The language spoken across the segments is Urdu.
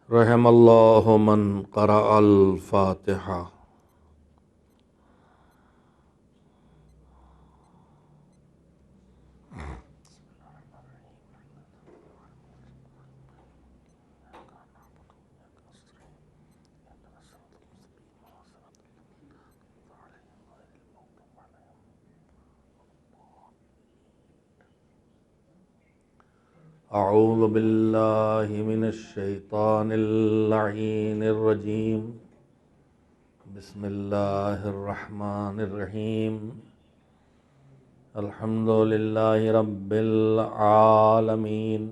رحم اللہ من قرأ الفاتحہ۔ اعوذ باللہ من الشیطان اللعین الرجیم، بسم اللہ الرحمن الرحیم۔ الحمد للہ رب العالمین،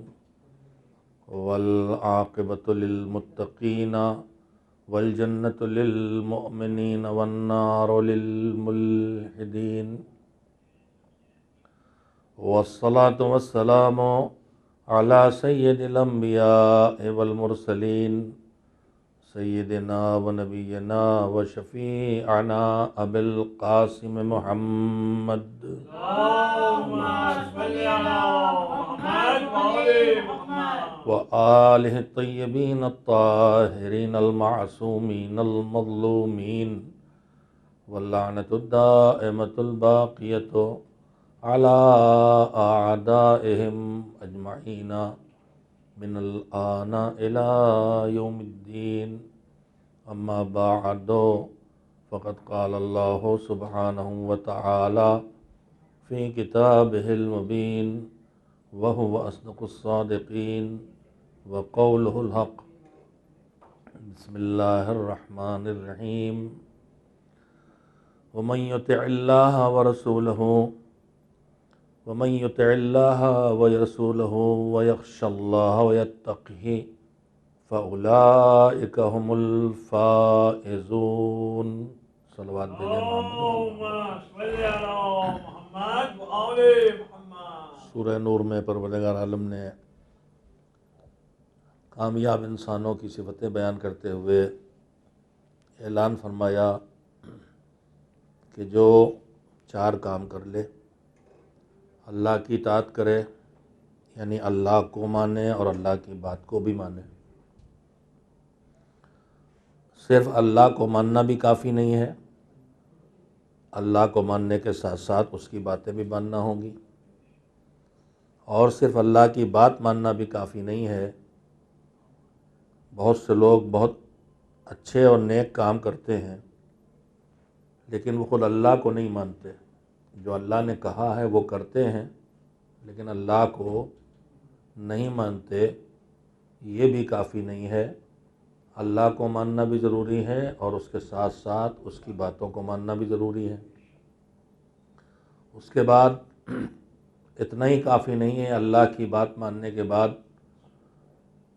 والعاقبۃ للمتقین، والجنۃ للمؤمنین، والنار للملحدین، والصلاة والسلام علی سید الانبیاء والمرسلین، سیدنا و نبینا و شفیعنا ابی القاسم محمد و آلہ الطیبین الطاہرین المعصومین المظلومین، واللعنۃ الدائمۃ الباقیۃ علی اعدائہم اجمعین من الآن الی یوم الدین۔ اما بعد، فقد قال اللہ سبحانہ وتعالی فی کتابہ المبین، وہو اصدق الصادقین، وقولہ الحق۔ بسم اللہ الرحمن الرحیم۔ ومن یطع اللہ ورسولہ ویخش اللہ ویتقہ فاولئک هم الفائزون۔ صلوات سورہ نور میں پروردگار عالم نے کامیاب انسانوں کی صفتیں بیان کرتے ہوئے اعلان فرمایا کہ جو چار کام کر لے، اللہ کی اطاعت کرے، یعنی اللہ کو مانے اور اللہ کی بات کو بھی مانے۔ صرف اللہ کو ماننا بھی کافی نہیں ہے، اللہ کو ماننے کے ساتھ ساتھ اس کی باتیں بھی ماننا ہوں گی، اور صرف اللہ کی بات ماننا بھی کافی نہیں ہے۔ بہت سے لوگ بہت اچھے اور نیک کام کرتے ہیں، لیکن وہ خود اللہ کو نہیں مانتے۔ جو اللہ نے کہا ہے وہ کرتے ہیں، لیکن اللہ کو نہیں مانتے۔ یہ بھی کافی نہیں ہے، اللہ کو ماننا بھی ضروری ہے اور اس کے ساتھ ساتھ اس کی باتوں کو ماننا بھی ضروری ہے۔ اس کے بعد اتنا ہی کافی نہیں ہے، اللہ کی بات ماننے کے بعد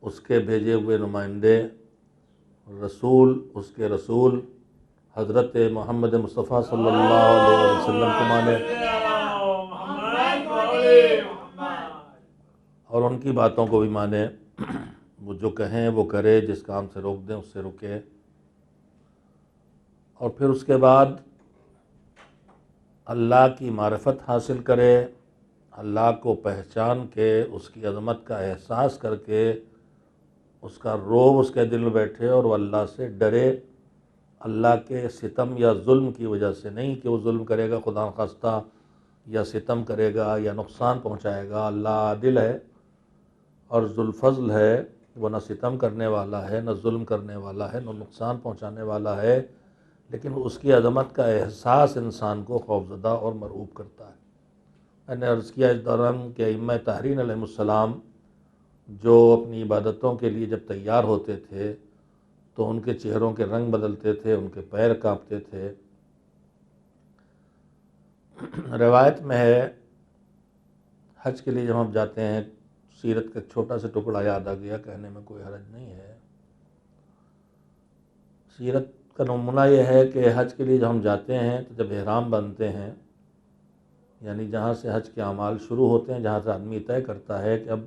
اس کے بھیجے ہوئے نمائندے رسول، اس کے رسول حضرت محمد مصطفیٰ صلی اللہ علیہ وسلم کو مانے اور ان کی باتوں کو بھی مانے۔ وہ جو کہیں وہ کرے، جس کام سے روک دیں اس سے رکے، اور پھر اس کے بعد اللہ کی معرفت حاصل کرے، اللہ کو پہچان کے، اس کی عظمت کا احساس کر کے اس کا رعب اس کے دل میں بیٹھے اور وہ اللہ سے ڈرے۔ اللہ کے ستم یا ظلم کی وجہ سے نہیں کہ وہ ظلم کرے گا خدا نخواستہ، یا ستم کرے گا یا نقصان پہنچائے گا۔ اللہ عادل ہے اور ذو الفضل ہے، وہ نہ ستم کرنے والا ہے، نہ ظلم کرنے والا ہے، نہ نقصان پہنچانے والا ہے، لیکن اس کی عظمت کا احساس انسان کو خوفزدہ اور مرعوب کرتا ہے۔ میں نے عرض کیا اس دوران کہ ائمہ طاہرین علیہ السلام جو اپنی عبادتوں کے لیے جب تیار ہوتے تھے تو ان کے چہروں کے رنگ بدلتے تھے، ان کے پیر کانپتے تھے۔ روایت میں ہے، حج کے لیے جب ہم جاتے ہیں، سیرت کا ایک چھوٹا سا ٹکڑا یاد آ گیا، کہنے میں کوئی حرج نہیں ہے۔ سیرت کا نمونہ یہ ہے کہ حج کے لیے جب ہم جاتے ہیں تو جب احرام باندھتے ہیں، یعنی جہاں سے حج کے اعمال شروع ہوتے ہیں، جہاں سے آدمی طے کرتا ہے کہ اب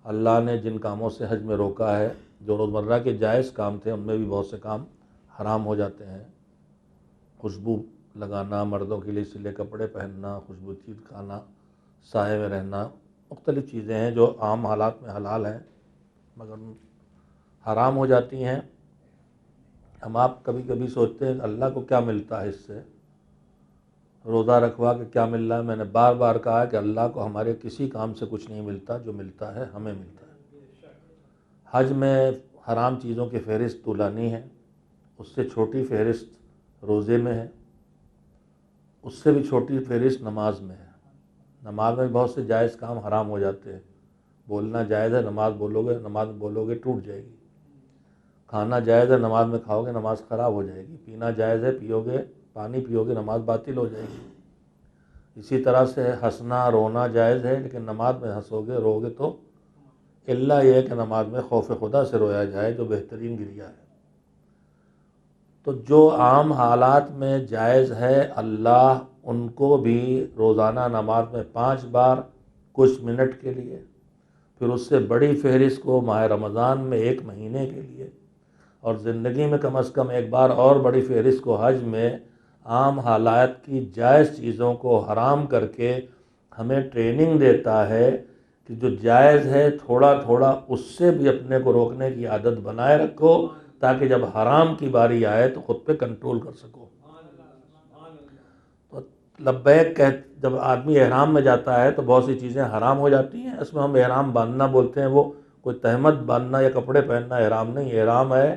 اللہ نے جن کاموں سے حج میں روکا ہے، جو روزمرہ کے جائز کام تھے، ان میں بھی بہت سے کام حرام ہو جاتے ہیں۔ خوشبو لگانا، مردوں کے لیے سلے کپڑے پہننا، خوشبو چیز کھانا، سائے میں رہنا، مختلف چیزیں ہیں جو عام حالات میں حلال ہیں، مگر حرام ہو جاتی ہیں۔ ہم آپ کبھی کبھی سوچتے ہیں اللہ کو کیا ملتا ہے اس سے، روزہ رکھوا کے کیا مل رہا ہے؟ میں نے بار بار کہا کہ اللہ کو ہمارے کسی کام سے کچھ نہیں ملتا، جو ملتا ہے ہمیں ملتا ہے۔ حج میں حرام چیزوں کی فہرست طولانی ہے، اس سے چھوٹی فہرست روزے میں ہے، اس سے بھی چھوٹی فہرست نماز میں ہے۔ نماز میں بہت سے جائز کام حرام ہو جاتے ہیں۔ بولنا جائز ہے، نماز بولو گے ٹوٹ جائے گی۔ کھانا جائز ہے، نماز میں کھاؤ گے نماز خراب ہو جائے گی۔ پینا جائز ہے، پانی پیو گے نماز باطل ہو جائے گی۔ اسی طرح سے ہنسنا رونا جائز ہے، لیکن نماز میں ہنسو گے رو گے تو اللہ یہ ہے کہ نماز میں خوف خدا سے رویا جائے، جو بہترین گریہ ہے۔ تو جو عام حالات میں جائز ہے، اللہ ان کو بھی روزانہ نماز میں 5 بار کچھ منٹ کے لیے، پھر اس سے بڑی فہرست کو ماہ رمضان میں 1 مہینے کے لیے، اور زندگی میں کم از کم 1 بار اور بڑی فہرست کو حج میں، عام حالات کی جائز چیزوں کو حرام کر کے ہمیں ٹریننگ دیتا ہے کہ جو جائز ہے تھوڑا تھوڑا اس سے بھی اپنے کو روکنے کی عادت بنائے رکھو، تاکہ جب حرام کی باری آئے تو خود پہ کنٹرول کر سکو۔ تو لبیک جب آدمی احرام میں جاتا ہے تو بہت سی چیزیں حرام ہو جاتی ہیں۔ اس میں ہم احرام باندھنا بولتے ہیں، وہ کوئی تہمت باندھنا یا کپڑے پہننا احرام نہیں۔ احرام ہے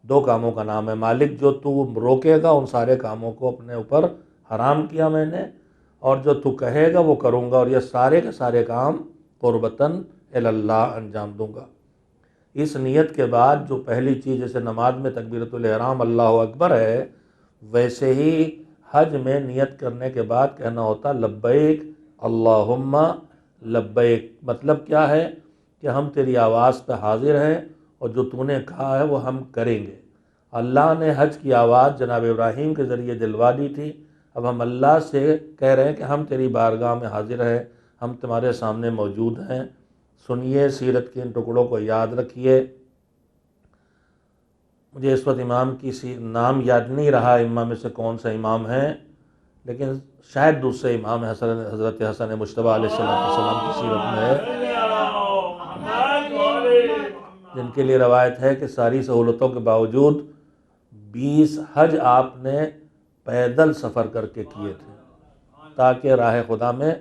2 کاموں کا نام ہے، مالک جو تو روکے گا ان سارے کاموں کو اپنے اوپر حرام کیا میں نے، اور جو تو کہے گا وہ کروں گا، اور یہ سارے کے سارے کام قربتاً اللہ انجام دوں گا۔ اس نیت کے بعد جو پہلی چیز جیسے نماز میں تکبیرۃ الاحرام اللہ اکبر ہے، ویسے ہی حج میں نیت کرنے کے بعد کہنا ہوتا لبیک اللہم لبیک۔ مطلب کیا ہے کہ ہم تیری آواز پہ حاضر ہیں، اور جو تو نے کہا ہے وہ ہم کریں گے۔ اللہ نے حج کی آواز جناب ابراہیم کے ذریعے دلوا دی تھی، اب ہم اللہ سے کہہ رہے ہیں کہ ہم تیری بارگاہ میں حاضر ہیں، ہم تمہارے سامنے موجود ہیں۔ سنیے سیرت کے ان ٹکڑوں کو یاد رکھیے۔ مجھے اس وقت امام کی نام یاد نہیں رہا امام میں سے کون سا امام ہے، لیکن شاید دوسرے امام حضرت حسن مجتبیٰ علیہ السلام کی سیرت میں ہے، جن کے لیے روایت ہے کہ ساری سہولتوں کے باوجود 20 حج آپ نے پیدل سفر کر کے کیے تھے، تاکہ راہ خدا میں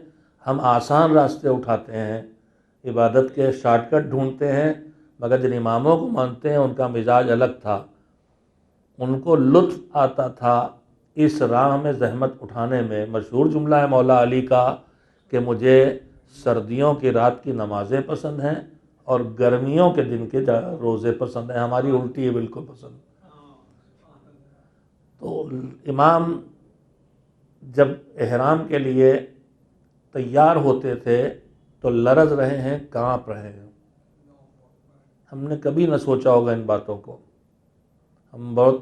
ہم آسان راستے اٹھاتے ہیں، عبادت کے شارٹ کٹ ڈھونڈتے ہیں، مگر جن اماموں کو مانتے ہیں ان کا مزاج الگ تھا۔ ان کو لطف آتا تھا اس راہ میں زحمت اٹھانے میں۔ مشہور جملہ ہے مولا علی کا کہ مجھے سردیوں کی رات کی نمازیں پسند ہیں اور گرمیوں کے دن کے روزے پسند ہیں۔ ہماری الٹی ہے بالکل پسند۔ تو امام جب احرام کے لیے تیار ہوتے تھے تو لرز رہے ہیں، کانپ رہے ہیں۔ ہم نے کبھی نہ سوچا ہوگا ان باتوں کو۔ ہم بہت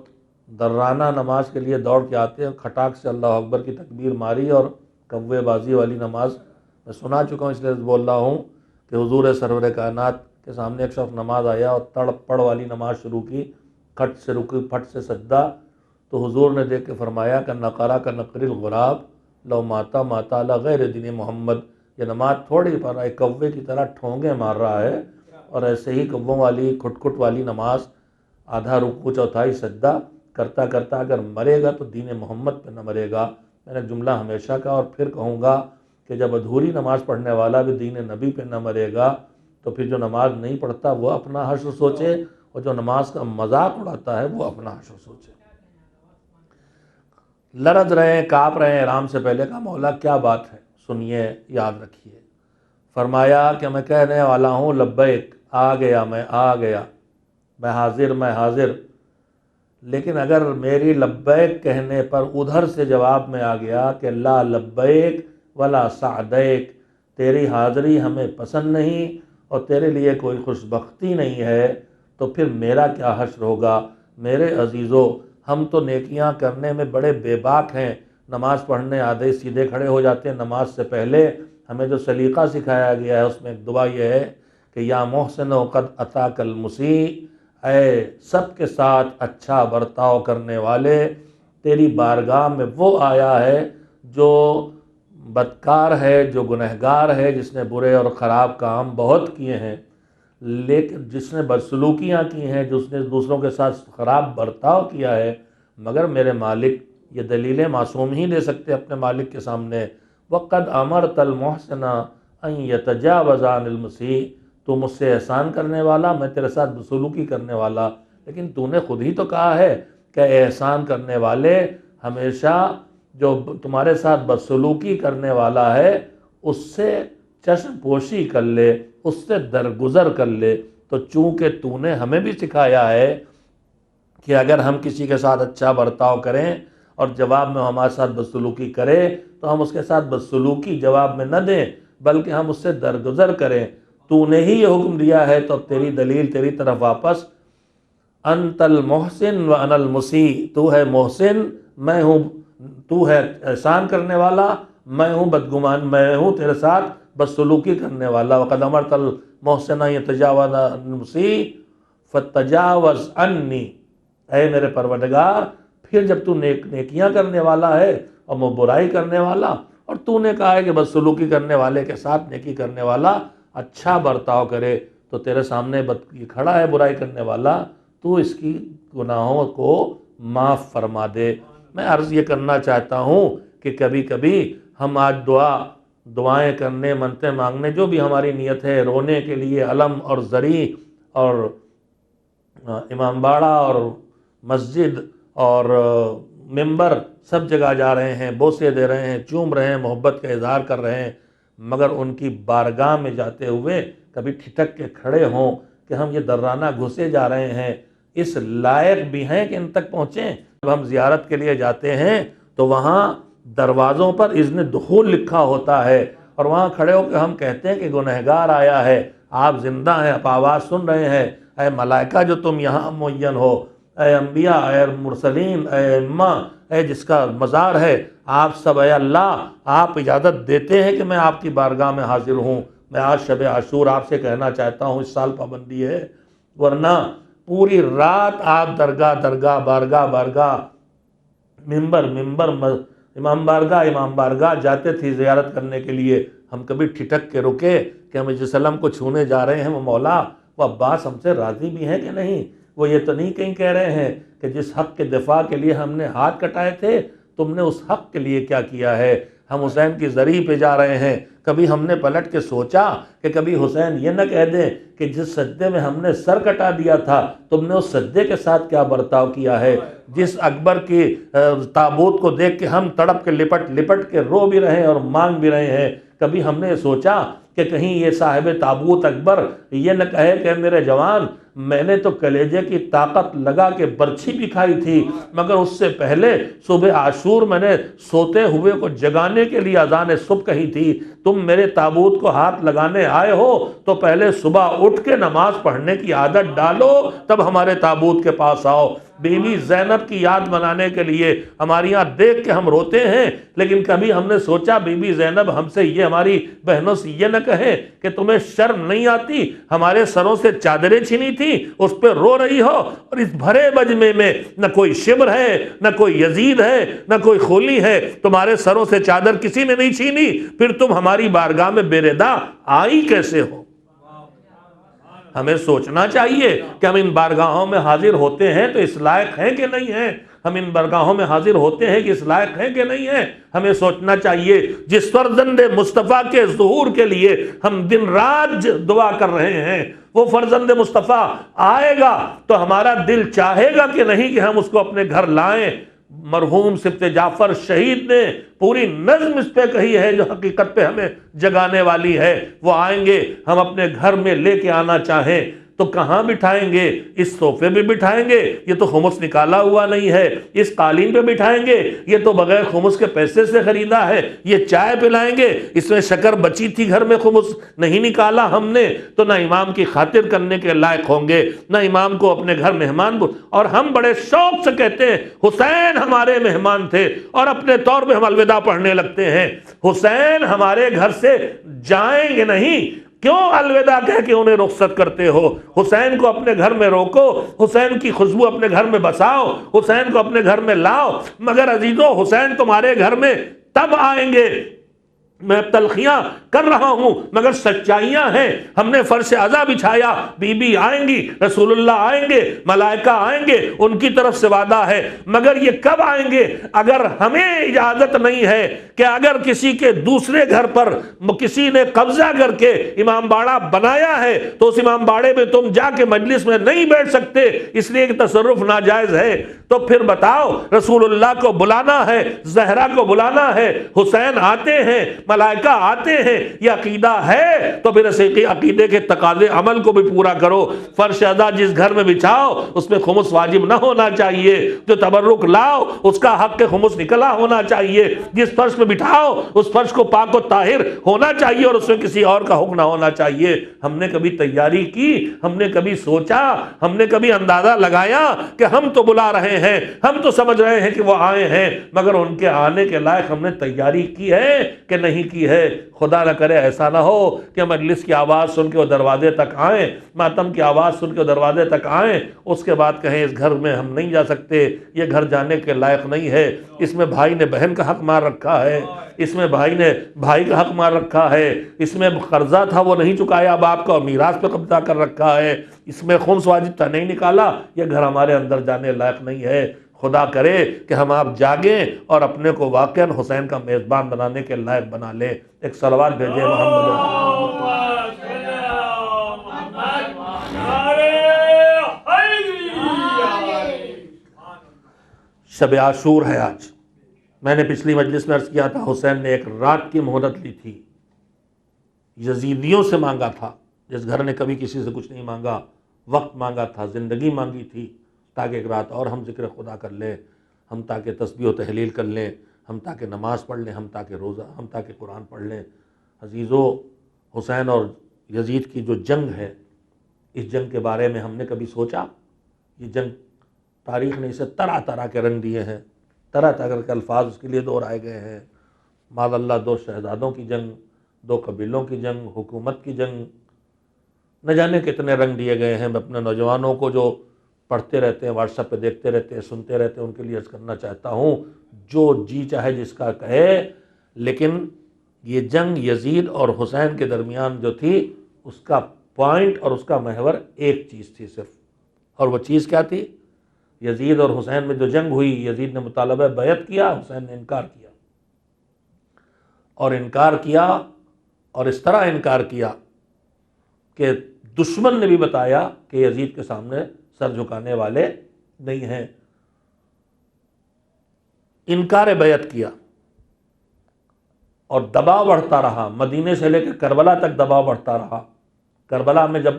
درانہ نماز کے لیے دوڑ کے آتے ہیں، کھٹاک سے اللہ اکبر کی تکبیر ماری اور کوے بازی والی نماز میں سنا چکا ہوں، اس لیے بول رہا ہوں کہ حضور سرور کائنات کے سامنے ایک شخص نماز آیا اور تڑ پڑ والی نماز شروع کی، کھٹ سے رکی پھٹ سے سجدہ، تو حضور نے دیکھ کے فرمایا کہ نقرا کا نقر الغراب لو ماتا ماتا علی غیر دین محمد۔ یہ نماز تھوڑی پڑھ رہا ہے، کوے کی طرح ٹھونگے مار رہا ہے، اور ایسے ہی کووں والی کھٹ کھٹ والی نماز، آدھا رکوع چوتھائی سجدہ کرتا کرتا اگر مرے گا تو دین محمد پہ نہ مرے گا۔ میں نے جملہ ہمیشہ کا اور پھر کہوں گا کہ جب ادھوری نماز پڑھنے والا بھی دین نبی پہ نہ مرے گا تو پھر جو نماز نہیں پڑھتا وہ اپنا حشر سوچے، اور جو نماز کا مذاق اڑاتا ہے وہ اپنا حشر سوچے۔ لرز رہے ہیں، کانپ رہے ہیں احرام سے پہلے کا مولا کیا بات ہے، سنیے یاد رکھیے۔ فرمایا کہ میں کہنے والا ہوں لبیک، آ گیا میں آ گیا، میں حاضر۔ لیکن اگر میری لبیک کہنے پر ادھر سے جواب میں آ گیا کہ لا لبیک ولا سعدیک، تیری حاضری ہمیں پسند نہیں اور تیرے لیے کوئی خوش بختی نہیں ہے، تو پھر میرا کیا حشر ہوگا؟ میرے عزیزو، ہم تو نیکیاں کرنے میں بڑے بے باک ہیں، نماز پڑھنے آدھے سیدھے کھڑے ہو جاتے ہیں۔ نماز سے پہلے ہمیں جو سلیقہ سکھایا گیا ہے اس میں ایک دعا یہ ہے کہ یا محسن قد اتاک المسیء، اے سب کے ساتھ اچھا برتاؤ کرنے والے، تیری بارگاہ میں وہ آیا ہے جو بدکار ہے، جو گنہگار ہے، جس نے برے اور خراب کام بہت کیے ہیں، لیکن جس نے بدسلوکیاں کی ہیں، جس نے دوسروں کے ساتھ خراب برتاؤ کیا ہے، مگر میرے مالک، یہ دلیلیں معصوم ہی دے سکتے اپنے مالک کے سامنے، وَقَدْ أَمَرْتَ الْمُحْسِنَ أَن يَتَجَاوَزَ عَنِ الْمُسِيءِ، تو مجھ سے احسان کرنے والا، میں تیرے ساتھ بدسلوکی کرنے والا، لیکن تو نے خود ہی تو کہا ہے کہ احسان کرنے والے ہمیشہ جو تمہارے ساتھ بدسلوکی کرنے والا ہے اس سے چشم پوشی کر لے، اس سے درگزر کر لے۔ تو چونکہ تو نے ہمیں بھی سکھایا ہے کہ اگر ہم کسی کے ساتھ اچھا برتاؤ کریں اور جواب میں ہمارے ساتھ بدسلوکی کرے تو ہم اس کے ساتھ بدسلوکی جواب میں نہ دیں بلکہ ہم اس سے درگزر کریں۔ تو نے ہی یہ حکم دیا ہے تو اب تیری دلیل تیری طرف واپس، انت المحسن وانا المسیء، تو ہے محسن، میں ہوں، تو ہے احسان کرنے والا، میں ہوں بدگمان، میں ہوں تیرے ساتھ بدسلوکی کرنے والا۔ وقد امرت المحسن ان یتجاوز عن المسیء فتجاوز عنی، اے میرے پروردگار، پھر جب تو نیکیاں کرنے والا ہے اور میں برائی کرنے والا، اور تو نے کہا ہے کہ بدسلوکی کرنے والے کے ساتھ نیکی کرنے والا اچھا برتاؤ کرے، تو تیرے سامنے یہ کھڑا ہے برائی کرنے والا، تو اس کی گناہوں کو معاف فرما دے۔ میں عرض یہ کرنا چاہتا ہوں کہ کبھی کبھی ہم آج دعائیں کرنے، منتیں مانگنے، جو بھی ہماری نیت ہے، رونے کے لیے علم اور زری اور امام باڑہ اور مسجد اور ممبر سب جگہ جا رہے ہیں، بوسے دے رہے ہیں، چوم رہے ہیں، محبت کا اظہار کر رہے ہیں، مگر ان کی بارگاہ میں جاتے ہوئے کبھی ٹھٹک کے کھڑے ہوں کہ ہم یہ درانہ گھسے جا رہے ہیں، اس لائق بھی ہیں کہ ان تک پہنچیں۔ جب ہم زیارت کے لیے جاتے ہیں تو وہاں دروازوں پر اذن دخول لکھا ہوتا ہے، اور وہاں کھڑے ہو کے ہم کہتے ہیں کہ گنہگار آیا ہے، آپ زندہ ہیں، آپ آواز سن رہے ہیں، اے ملائکہ جو تم یہاں معین ہو، اے انبیاء، اے مرسلین، اے ائمہ، اے جس کا مزار ہے، آپ سب، اے اللہ، آپ اجازت دیتے ہیں کہ میں آپ کی بارگاہ میں حاضر ہوں۔ میں آج شب عاشور آپ سے کہنا چاہتا ہوں، اس سال پابندی ہے، ورنہ پوری رات آپ درگاہ بارگاہ، ممبر امام بارگاہ جاتے تھے زیارت کرنے کے لیے۔ ہم کبھی ٹھٹک کے رکے کہ ہم جس علم کو چھونے جا رہے ہیں وہ مولا، وہ عباس ہم سے راضی بھی ہیں کہ نہیں؟ وہ یہ تو نہیں کہیں کہہ رہے ہیں کہ جس حق کے دفاع کے لیے ہم نے ہاتھ کٹائے تھے، تم نے اس حق کے لیے کیا کیا ہے؟ ہم حسین کی زری پہ جا رہے ہیں۔ کبھی ہم نے پلٹ کے سوچا کہ کبھی حسین یہ نہ کہہ دیں کہ جس سجدے میں ہم نے سر کٹا دیا تھا، تم نے اس سجدے کے ساتھ کیا برتاؤ کیا ہے؟ جس اکبر کی تابوت کو دیکھ کے ہم تڑپ کے لپٹ کے رو بھی رہے ہیں اور مانگ بھی رہے ہیں، کبھی ہم نے سوچا کہ کہیں یہ صاحب تابوت اکبر یہ نہ کہے کہ میرے جوان، میں نے تو کلیجے کی طاقت لگا کے برچھی بھی کھائی تھی، مگر اس سے پہلے صبح عاشور میں نے سوتے ہوئے کو جگانے کے لیے اذان صبح کہی تھی، تم میرے تابوت کو ہاتھ لگانے آئے ہو تو پہلے صبح اٹھ کے نماز پڑھنے کی عادت ڈالو، تب ہمارے تابوت کے پاس آؤ۔ بی بی زینب کی یاد منانے کے لیے ہماری یہاں دیکھ کے ہم روتے ہیں، لیکن کبھی ہم نے سوچا بی بی زینب ہم سے یہ، ہماری بہنوں سے یہ نہ کہے کہ تمہیں شرم نہیں آتی، ہمارے سروں سے چادریں چھینی تھی، اس پہ رو رہی ہو، اور اس بھرے مجمع میں نہ کوئی شبر ہے، نہ کوئی یزید ہے، نہ کوئی خولی ہے، تمہارے سروں سے چادر کسی نے نہیں چھینی، پھر تم ہماری بارگاہ میں بے ردا آئی کیسے ہو؟ ہمیں سوچنا چاہیے کہ ہم ان بارگاہوں میں حاضر ہوتے ہیں تو اس لائق ہیں کہ نہیں ہیں؟ ہم ان بارگاہوں میں حاضر ہوتے ہیں کہ اس لائق ہیں کہ نہیں ہیں؟ ہمیں سوچنا چاہیے جس فرزند مصطفیٰ کے ظہور کے لیے ہم دن رات دعا کر رہے ہیں، وہ فرزند مصطفیٰ آئے گا تو ہمارا دل چاہے گا کہ نہیں کہ ہم اس کو اپنے گھر لائیں؟ مرحوم سبط جعفر شہید نے پوری نظم اس پہ کہی ہے جو حقیقت پہ ہمیں جگانے والی ہے، وہ آئیں گے، ہم اپنے گھر میں لے کے آنا چاہیں تو کہاں بٹھائیں گے؟ اس صوفے پہ بٹھائیں گے، یہ تو خمس نکالا ہوا نہیں ہے، اس قالین پہ بٹھائیں گے، یہ تو بغیر خمس کے پیسے سے خریدا ہے، یہ چائے پلائیں گے، اس میں شکر بچی تھی گھر میں، خمس نہیں نکالا ہم نے، تو نہ امام کی خاطر کرنے کے لائق ہوں گے، نہ امام کو اپنے گھر مہمان اور ہم بڑے شوق سے کہتے ہیں حسین ہمارے مہمان تھے، اور اپنے طور پہ ہم الوداع پڑھنے لگتے ہیں۔ حسین ہمارے گھر سے جائیں گے نہیں، کیوں الوداع کہہ کے انہیں رخصت کرتے ہو؟ حسین کو اپنے گھر میں روکو، حسین کی خوشبو اپنے گھر میں بساؤ، حسین کو اپنے گھر میں لاؤ، مگر عزیزو حسین تمہارے گھر میں تب آئیں گے میں تلخیاں کر رہا ہوں مگر سچائیاں ہیں. ہم نے فرش عزا بچھایا، بی بی آئیں گی، رسول اللہ آئیں گے، ملائکہ آئیں گے، ان کی طرف سے وعدہ ہے. مگر یہ کب آئیں گے؟ اگر ہمیں اجازت نہیں ہے کہ اگر کسی کے دوسرے گھر پر کسی نے قبضہ کر کے امام باڑہ بنایا ہے تو اس امام باڑے میں تم جا کے مجلس میں نہیں بیٹھ سکتے، اس لیے کہ تصرف ناجائز ہے. تو پھر بتاؤ، رسول اللہ کو بلانا ہے، زہرا کو بلانا ہے، حسین آتے ہیں، ملائکہ آتے ہیں، یہ عقیدہ ہے تو پھر اس عقیدے کے تقاضے عمل کو بھی پورا کرو. فرش عزا جس گھر میں بچھاؤ اس میں خمس واجب نہ ہونا چاہیے، جو تبرک لاؤ اس کا حق کے خمس نکلا ہونا چاہیے، جس فرش میں بٹھاؤ اس فرش کو پاک و طاہر ہونا چاہیے اور اس میں کسی اور کا حکم نہ ہونا چاہیے. ہم نے کبھی تیاری کی؟ ہم نے کبھی سوچا؟ ہم نے کبھی اندازہ لگایا کہ ہم تو بلا رہے ہیں، ہم تو سمجھ رہے ہیں کہ وہ آئے ہیں، مگر ان کے آنے کے لائق ہم نے تیاری کی ہے کہ نہیں کی ہے؟ خدا نہ کرے ایسا نہ ہو کہ مجلس کی آواز سن کے وہ دروازے تک آئیں، ماتم کی آواز سن کے وہ دروازے تک آئیں، اس کے بعد کہیں اس گھر میں ہم نہیں جا سکتے، یہ گھر جانے کے لائق نہیں ہے، اس میں بھائی نے بہن کا حق مار رکھا ہے، اس میں بھائی نے بھائی کا حق مار رکھا ہے، اس میں قرضہ تھا وہ نہیں چکایا باپ کا اور میراث پہ قبضہ کر رکھا ہے، اس میں خمس واجب تھا نہیں نکالا، یہ گھر ہمارے اندر جانے لائق نہیں ہے. خدا کرے کہ ہم آپ جاگیں اور اپنے کو واقعاً حسین کا میزبان بنانے کے لائق بنا لیں. ایک صلوات بھیجیں محمد. شب عاشور ہے آج. میں نے پچھلی مجلس میں عرض کیا تھا حسین نے ایک رات کی مہلت لی تھی، یزیدیوں سے مانگا تھا، جس گھر نے کبھی کسی سے کچھ نہیں مانگا، وقت مانگا تھا، زندگی مانگی تھی تاکہ ایک رات اور ہم ذکر خدا کر لیں، ہم تاکہ تسبیح و تحلیل کر لیں، ہم تاکہ نماز پڑھ لیں، ہم تاکہ روزہ، ہم تاکہ قرآن پڑھ لیں. عزیزو، حسین اور یزید کی جو جنگ ہے، اس جنگ کے بارے میں ہم نے کبھی سوچا؟ یہ جنگ تاریخ نے اسے طرح طرح کے رنگ دیے ہیں، طرح طرح کے الفاظ اس کے لیے دہرائے گئے ہیں. معاذ اللہ، دو شہزادوں کی جنگ، دو قبیلوں کی جنگ، حکومت کی جنگ، نہ جانے کتنے رنگ دیے گئے ہیں. میں اپنے نوجوانوں کو جو پڑھتے رہتے ہیں، واٹس ایپ پہ دیکھتے رہتے ہیں، سنتے رہتے ہیں، ان کے لیے عرض کرنا چاہتا ہوں جو جی چاہے جس کا کہے، لیکن یہ جنگ یزید اور حسین کے درمیان جو تھی اس کا پوائنٹ اور اس کا محور ایک چیز تھی صرف، اور وہ چیز کیا تھی؟ یزید اور حسین میں جو جنگ ہوئی، یزید نے مطالبہ بیعت کیا، حسین نے انکار کیا، اور انکار کیا اور اس طرح انکار کیا کہ دشمن نے بھی بتایا کہ یزید کے سامنے سر جھکانے والے نہیں ہیں. انکار بیعت کیا اور دباؤ بڑھتا رہا، مدینے سے لے کے کربلا تک دباؤ بڑھتا رہا. کربلا میں جب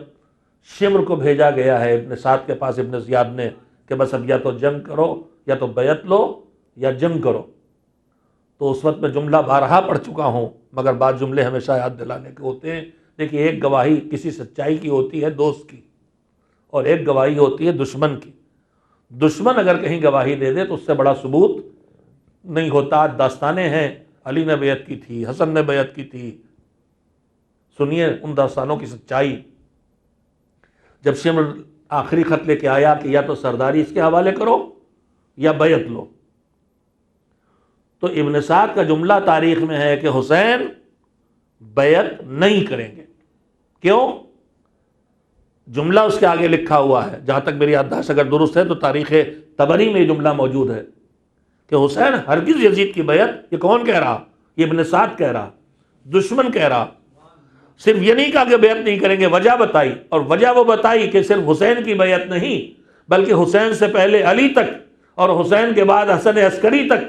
شمر کو بھیجا گیا ہے ابن سعد کے پاس، ابن زیاد نے، کہ بس اب یا تو جنگ کرو، یا تو بیعت لو، یا جنگ کرو، تو اس وقت میں جملہ بارہا پڑھ چکا ہوں مگر بعض جملے ہمیشہ یاد دلانے کے ہوتے ہیں. دیکھیے، ایک گواہی کسی سچائی کی ہوتی ہے دوست کی، اور ایک گواہی ہوتی ہے دشمن کی. دشمن اگر کہیں گواہی دے دے تو اس سے بڑا ثبوت نہیں ہوتا. داستانیں ہیں، علی نے بیعت کی تھی، حسن نے بیعت کی تھی، سنیے ان داستانوں کی سچائی. جب شمر آخری خط لے کے آیا کہ یا تو سرداری اس کے حوالے کرو یا بیعت لو، تو ابن سعد کا جملہ تاریخ میں ہے کہ حسین بیعت نہیں کریں گے. کیوں؟ جملہ اس کے آگے لکھا ہوا ہے، جہاں تک میری یادداشت اگر درست ہے تو تاریخ طبری میں یہ جملہ موجود ہے کہ حسین ہرگز یزید کی بیعت. یہ کون کہہ رہا؟ یہ ابن سعد کہہ رہا، دشمن کہہ رہا. صرف یہ نہیں کہا کہ بیعت نہیں کریں گے، وجہ بتائی، اور وجہ وہ بتائی کہ صرف حسین کی بیعت نہیں بلکہ حسین سے پہلے علی تک اور حسین کے بعد حسن عسکری تک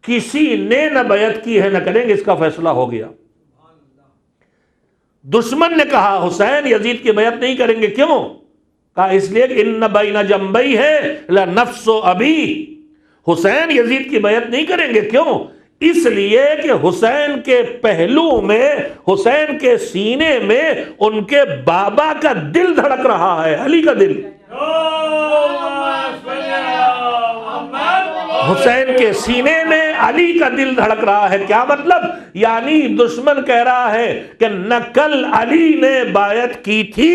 کسی نے نہ بیعت کی ہے نہ کریں گے، اس کا فیصلہ ہو گیا. دشمن نے کہا حسین یزید کی بیعت نہیں کریں گے. کیوں؟ کہا اس لیے کہ ان بین جنبی ہے لنفس ابی، حسین یزید کی بیعت نہیں کریں گے. کیوں؟ اس لیے کہ حسین کے پہلو میں، حسین کے سینے میں ان کے بابا کا دل دھڑک رہا ہے، علی کا دل. حسین کے سینے میں علی کا دل دھڑک رہا ہے. کیا مطلب؟ یعنی دشمن کہہ رہا ہے کہ نہ کل علی نے بیعت کی تھی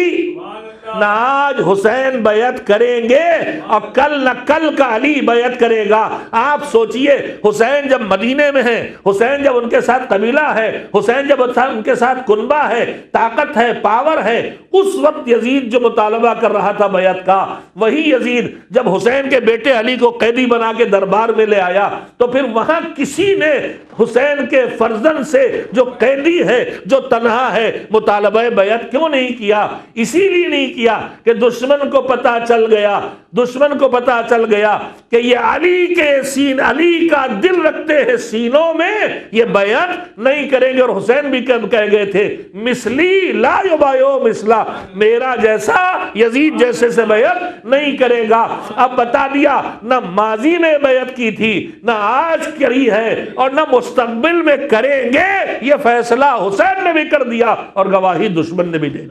نہ آج حسین بیعت کریں گے اور کل نہ کل کا علی بیعت کرے گا۔ آپ سوچئے حسین جب مدینے میں ہیں، حسین جب ان کے ساتھ قبیلہ ہے، حسین جب ان کے ساتھ کنبہ ہے، طاقت ہے، پاور ہے، اس وقت یزید جو مطالبہ کر رہا تھا بیعت کا، وہی یزید جب حسین کے بیٹے علی کو قیدی بنا کے دربار میں لے آیا تو پھر وہاں کسی نے حسین کے فرزند سے جو قیدی ہے، جو تنہا ہے، مطالبہ بیعت کیوں نہیں کیا؟ اسی لیے نہیں کیا کہ دشمن کو پتا چل گیا، دشمن کو پتا چل گیا کہ یہ علی کا دل رکھتے ہیں سینوں میں، یہ بیعت نہیں کریں گے۔ اور حسین بھی کہہ گئے تھے مثلی لا یبایع مثلا، میرا جیسا یزید جیسے سے بیعت نہیں کرے گا۔ اب بتا دیا نہ ماضی میں بیعت کی تھی، نہ آج کری ہے، اور نہ مستقبل میں کریں گے، یہ فیصلہ حسین نے بھی کر دیا اور گواہی دشمن نے بھی دے دی۔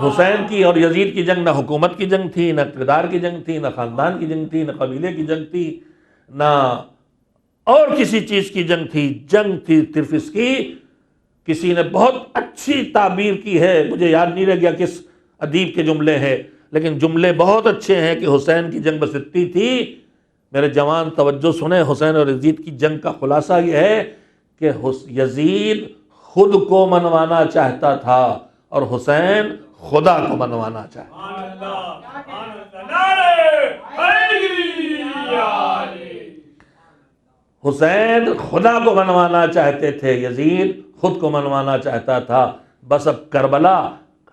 حسین کی اور یزید کی جنگ نہ حکومت کی جنگ تھی، نہ اقتدار کی جنگ تھی، نہ خاندان کی جنگ تھی، نہ قبیلے کی جنگ تھی، نہ اور کسی چیز کی جنگ تھی۔ جنگ تھی صرف اس کی، کسی نے بہت اچھی تعبیر کی ہے، مجھے یاد نہیں رہ گیا کس ادیب کے جملے ہیں، لیکن جملے بہت اچھے ہیں کہ حسین کی جنگ بس اتنی تھی۔ میرے جوان توجہ سنیں، حسین اور یزید کی جنگ کا خلاصہ یہ ہے کہ یزید خود کو منوانا چاہتا تھا اور حسین خدا کو منوانا چاہتا تھا۔ حسین خدا کو منوانا چاہتے تھے، یزید خود کو منوانا چاہتا تھا۔ بس اب کربلا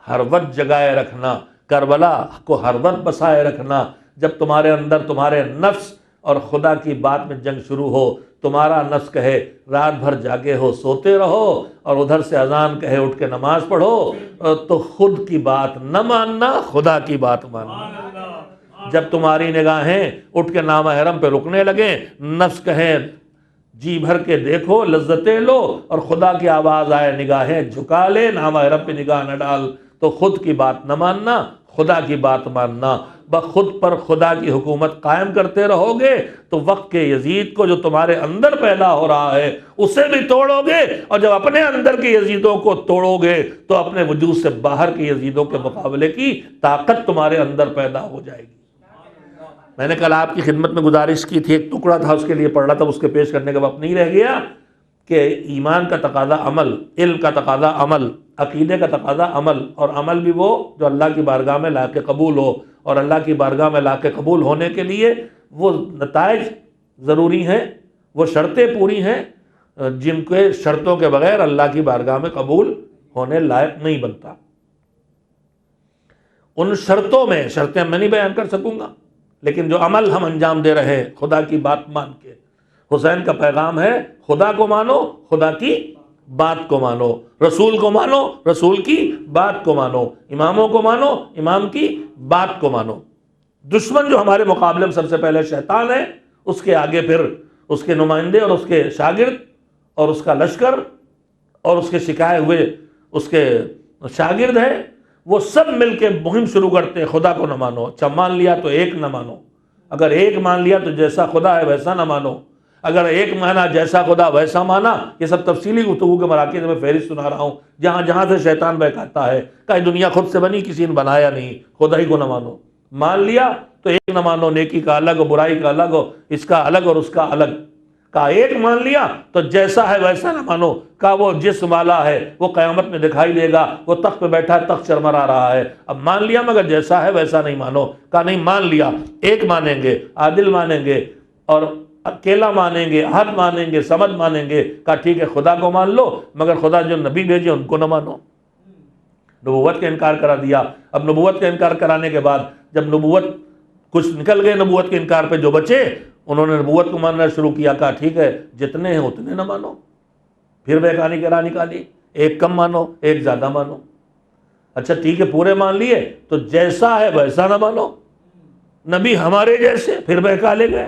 ہر وقت جگائے رکھنا، کربلا کو ہر وقت بسائے رکھنا۔ جب تمہارے اندر تمہارے نفس اور خدا کی بات میں جنگ شروع ہو، تمہارا نفس کہے رات بھر جاگے ہو سوتے رہو، اور ادھر سے اذان کہے اٹھ کے نماز پڑھو، تو خود کی بات نہ ماننا، خدا کی بات ماننا۔ جب تمہاری نگاہیں اٹھ کے نامحرم پہ رکنے لگیں، نفس کہے جی بھر کے دیکھو لذتیں لو، اور خدا کی آواز آئے نگاہیں جھکا لے، نامحرم پہ نگاہ نہ ڈال، تو خود کی بات نہ ماننا، خدا کی بات ماننا۔ بخود پر خدا کی حکومت قائم کرتے رہو گے تو وقت کے یزید کو جو تمہارے اندر پیدا ہو رہا ہے اسے بھی توڑو گے، اور جب اپنے اندر کے یزیدوں کو توڑو گے تو اپنے وجود سے باہر کے یزیدوں کے مقابلے کی طاقت تمہارے اندر پیدا ہو جائے گی۔ میں نے کل آپ کی خدمت میں گزارش کی تھی، ایک ٹکڑا تھا اس کے لیے پڑھ رہا تھا، اس کے پیش کرنے کا وقت نہیں رہ گیا، کہ ایمان کا تقاضا عمل، علم کا تقاضا عمل، عقیدے کا تقاضا عمل، اور عمل بھی وہ جو اللہ کی بارگاہ میں لائق قبول ہو، اور اللہ کی بارگاہ میں لائق قبول ہونے کے لیے وہ نتائج ضروری ہیں، وہ شرطیں پوری ہیں جن کے شرطوں کے بغیر اللہ کی بارگاہ میں قبول ہونے لائق نہیں بنتا۔ ان شرطوں میں شرطیں میں نہیں بیان کر سکوں گا، لیکن جو عمل ہم انجام دے رہے ہیں خدا کی بات مان کے، حسین کا پیغام ہے خدا کو مانو، خدا کی بات کو مانو، رسول کو مانو، رسول کی بات کو مانو، اماموں کو مانو، امام کی بات کو مانو۔ دشمن جو ہمارے مقابلے میں سب سے پہلے شیطان ہے، اس کے آگے پھر اس کے نمائندے اور اس کے شاگرد اور اس کا لشکر اور اس کے سکھائے ہوئے اس کے شاگرد ہیں، وہ سب مل کے مہم شروع کرتے ہیں خدا کو نہ مانو۔ اچھا مان لیا تو ایک نہ مانو، اگر ایک مان لیا تو جیسا خدا ہے ویسا نہ مانو، اگر ایک مانا جیسا خدا ویسا مانا۔ یہ سب تفصیلی گفتگو کے مراکز میں فہرست سنا رہا ہوں، جہاں جہاں سے شیطان بہکاتا ہے کہ دنیا خود سے بنی، کسی نے بنایا نہیں، خدا ہی کو نہ مانو۔ مان لیا تو ایک نہ مانو، نیکی کا الگ ہو، برائی کا الگ ہو، اس کا الگ اور اس کا الگ۔ کہا ایک مان لیا تو جیسا ہے ویسا نہ مانو، کہا وہ جسم والا ہے وہ قیامت میں دکھائی دے گا، وہ تخت پہ بیٹھا ہے تخت چرمرا رہا ہے، اب مان لیا مگر جیسا ہے ویسا نہیں مانو۔ کہا نہیں مان لیا، ایک مانیں گے، عادل مانیں گے، اور اکیلا مانیں گے، احد مانیں گے، صمد مانیں گے۔ کہا ٹھیک ہے خدا کو مان لو مگر خدا جو نبی بھیجے ان کو نہ مانو۔ نبوت کا انکار کرا دیا۔ اب نبوت کا انکار کرانے کے بعد جب نبوت کچھ نکل گئے، نبوت کے انکار پہ جو بچے انہوں نے نبوت کو ماننا شروع کیا۔ کہا ٹھیک ہے جتنے ہیں اتنے نہ مانو، پھر بہکانے کی راہ نکالی، ایک کم مانو ایک زیادہ مانو۔ اچھا ٹھیک ہے پورے مان لیے تو جیسا ہے ویسا نہ مانو، نبی ہمارے جیسے، پھر بہکا لے گئے۔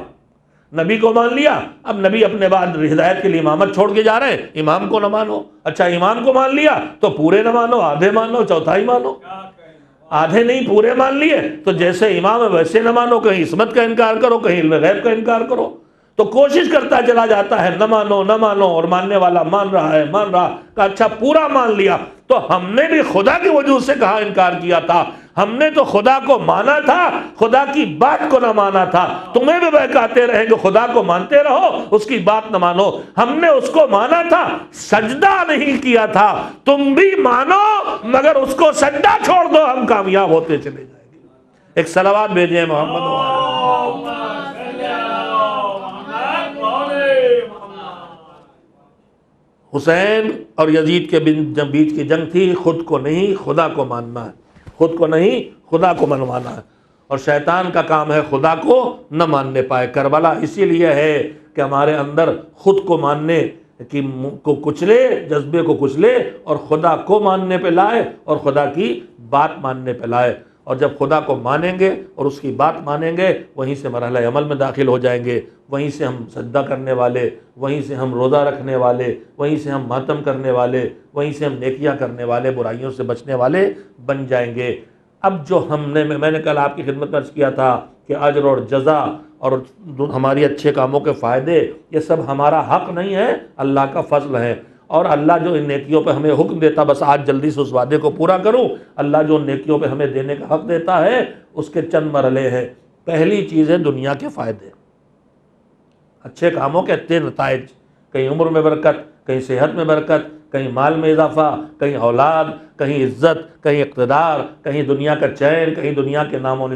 نبی کو مان لیا، اب نبی اپنے بعد ہدایت کے لیے امامت چھوڑ کے جا رہے ہیں، امام کو نہ مانو۔ اچھا امام کو مان لیا تو پورے نہ مانو، آدھے مانو، چوتھائی مانو۔ آدھے نہیں پورے مان لیے تو جیسے امام ہے ویسے نہ مانو، کہیں عصمت کا انکار کرو، کہیں علم غیب کا انکار کرو۔ تو کوشش کرتا چلا جاتا ہے نہ مانو نہ مانو، اور ماننے والا مان رہا ہے، مان رہا کہ اچھا پورا مان لیا۔ تو ہم نے بھی خدا کے وجود سے کہاں انکار کیا تھا؟ ہم نے تو خدا کو مانا تھا، خدا کی بات کو نہ مانا تھا۔ تمہیں بھی بہکاتے رہیں گے خدا کو مانتے رہو، اس کی بات نہ مانو۔ ہم نے اس کو مانا تھا، سجدہ نہیں کیا تھا۔ تم بھی مانو مگر اس کو سجدہ چھوڑ دو، ہم کامیاب ہوتے چلے جائیں گے۔ ایک صلوات بھیجیں محمد۔ حسین اور یزید کے بیچ کی جنگ تھی، خود کو نہیں خدا کو ماننا ہے، خود کو نہیں خدا کو منوانا ہے، اور شیطان کا کام ہے خدا کو نہ ماننے پائے۔ کربلا اسی لیے ہے کہ ہمارے اندر خود کو ماننے کی کو کچلے، جذبے کو کچلے، اور خدا کو ماننے پہ لائے اور خدا کی بات ماننے پہ لائے۔ اور جب خدا کو مانیں گے اور اس کی بات مانیں گے، وہیں سے مرحلہ عمل میں داخل ہو جائیں گے، وہیں سے ہم سجدہ کرنے والے، وہیں سے ہم روزہ رکھنے والے، وہیں سے ہم ماتم کرنے والے، وہیں سے ہم نیکیاں کرنے والے، برائیوں سے بچنے والے بن جائیں گے۔ اب جو ہم نے میں نے کل آپ کی خدمت میں عرض کیا تھا کہ اجر اور جزا اور ہماری اچھے کاموں کے فائدے، یہ سب ہمارا حق نہیں ہے، اللہ کا فضل ہے۔ اور اللہ جو ان نیکیوں پہ ہمیں حکم دیتا، بس آج جلدی سے اس وعدے کو پورا کروں، اللہ جو ان نیکیوں پہ ہمیں دینے کا حق دیتا ہے، اس کے چند مرحلے ہیں۔ پہلی چیز ہے دنیا کے فائدے، اچھے کاموں کے اچھے نتائج، کہیں عمر میں برکت، کہیں صحت میں برکت، کہیں مال میں اضافہ، کہیں اولاد، کہیں عزت، کہیں اقتدار، کہیں دنیا کا چین، کہیں دنیا کے نام و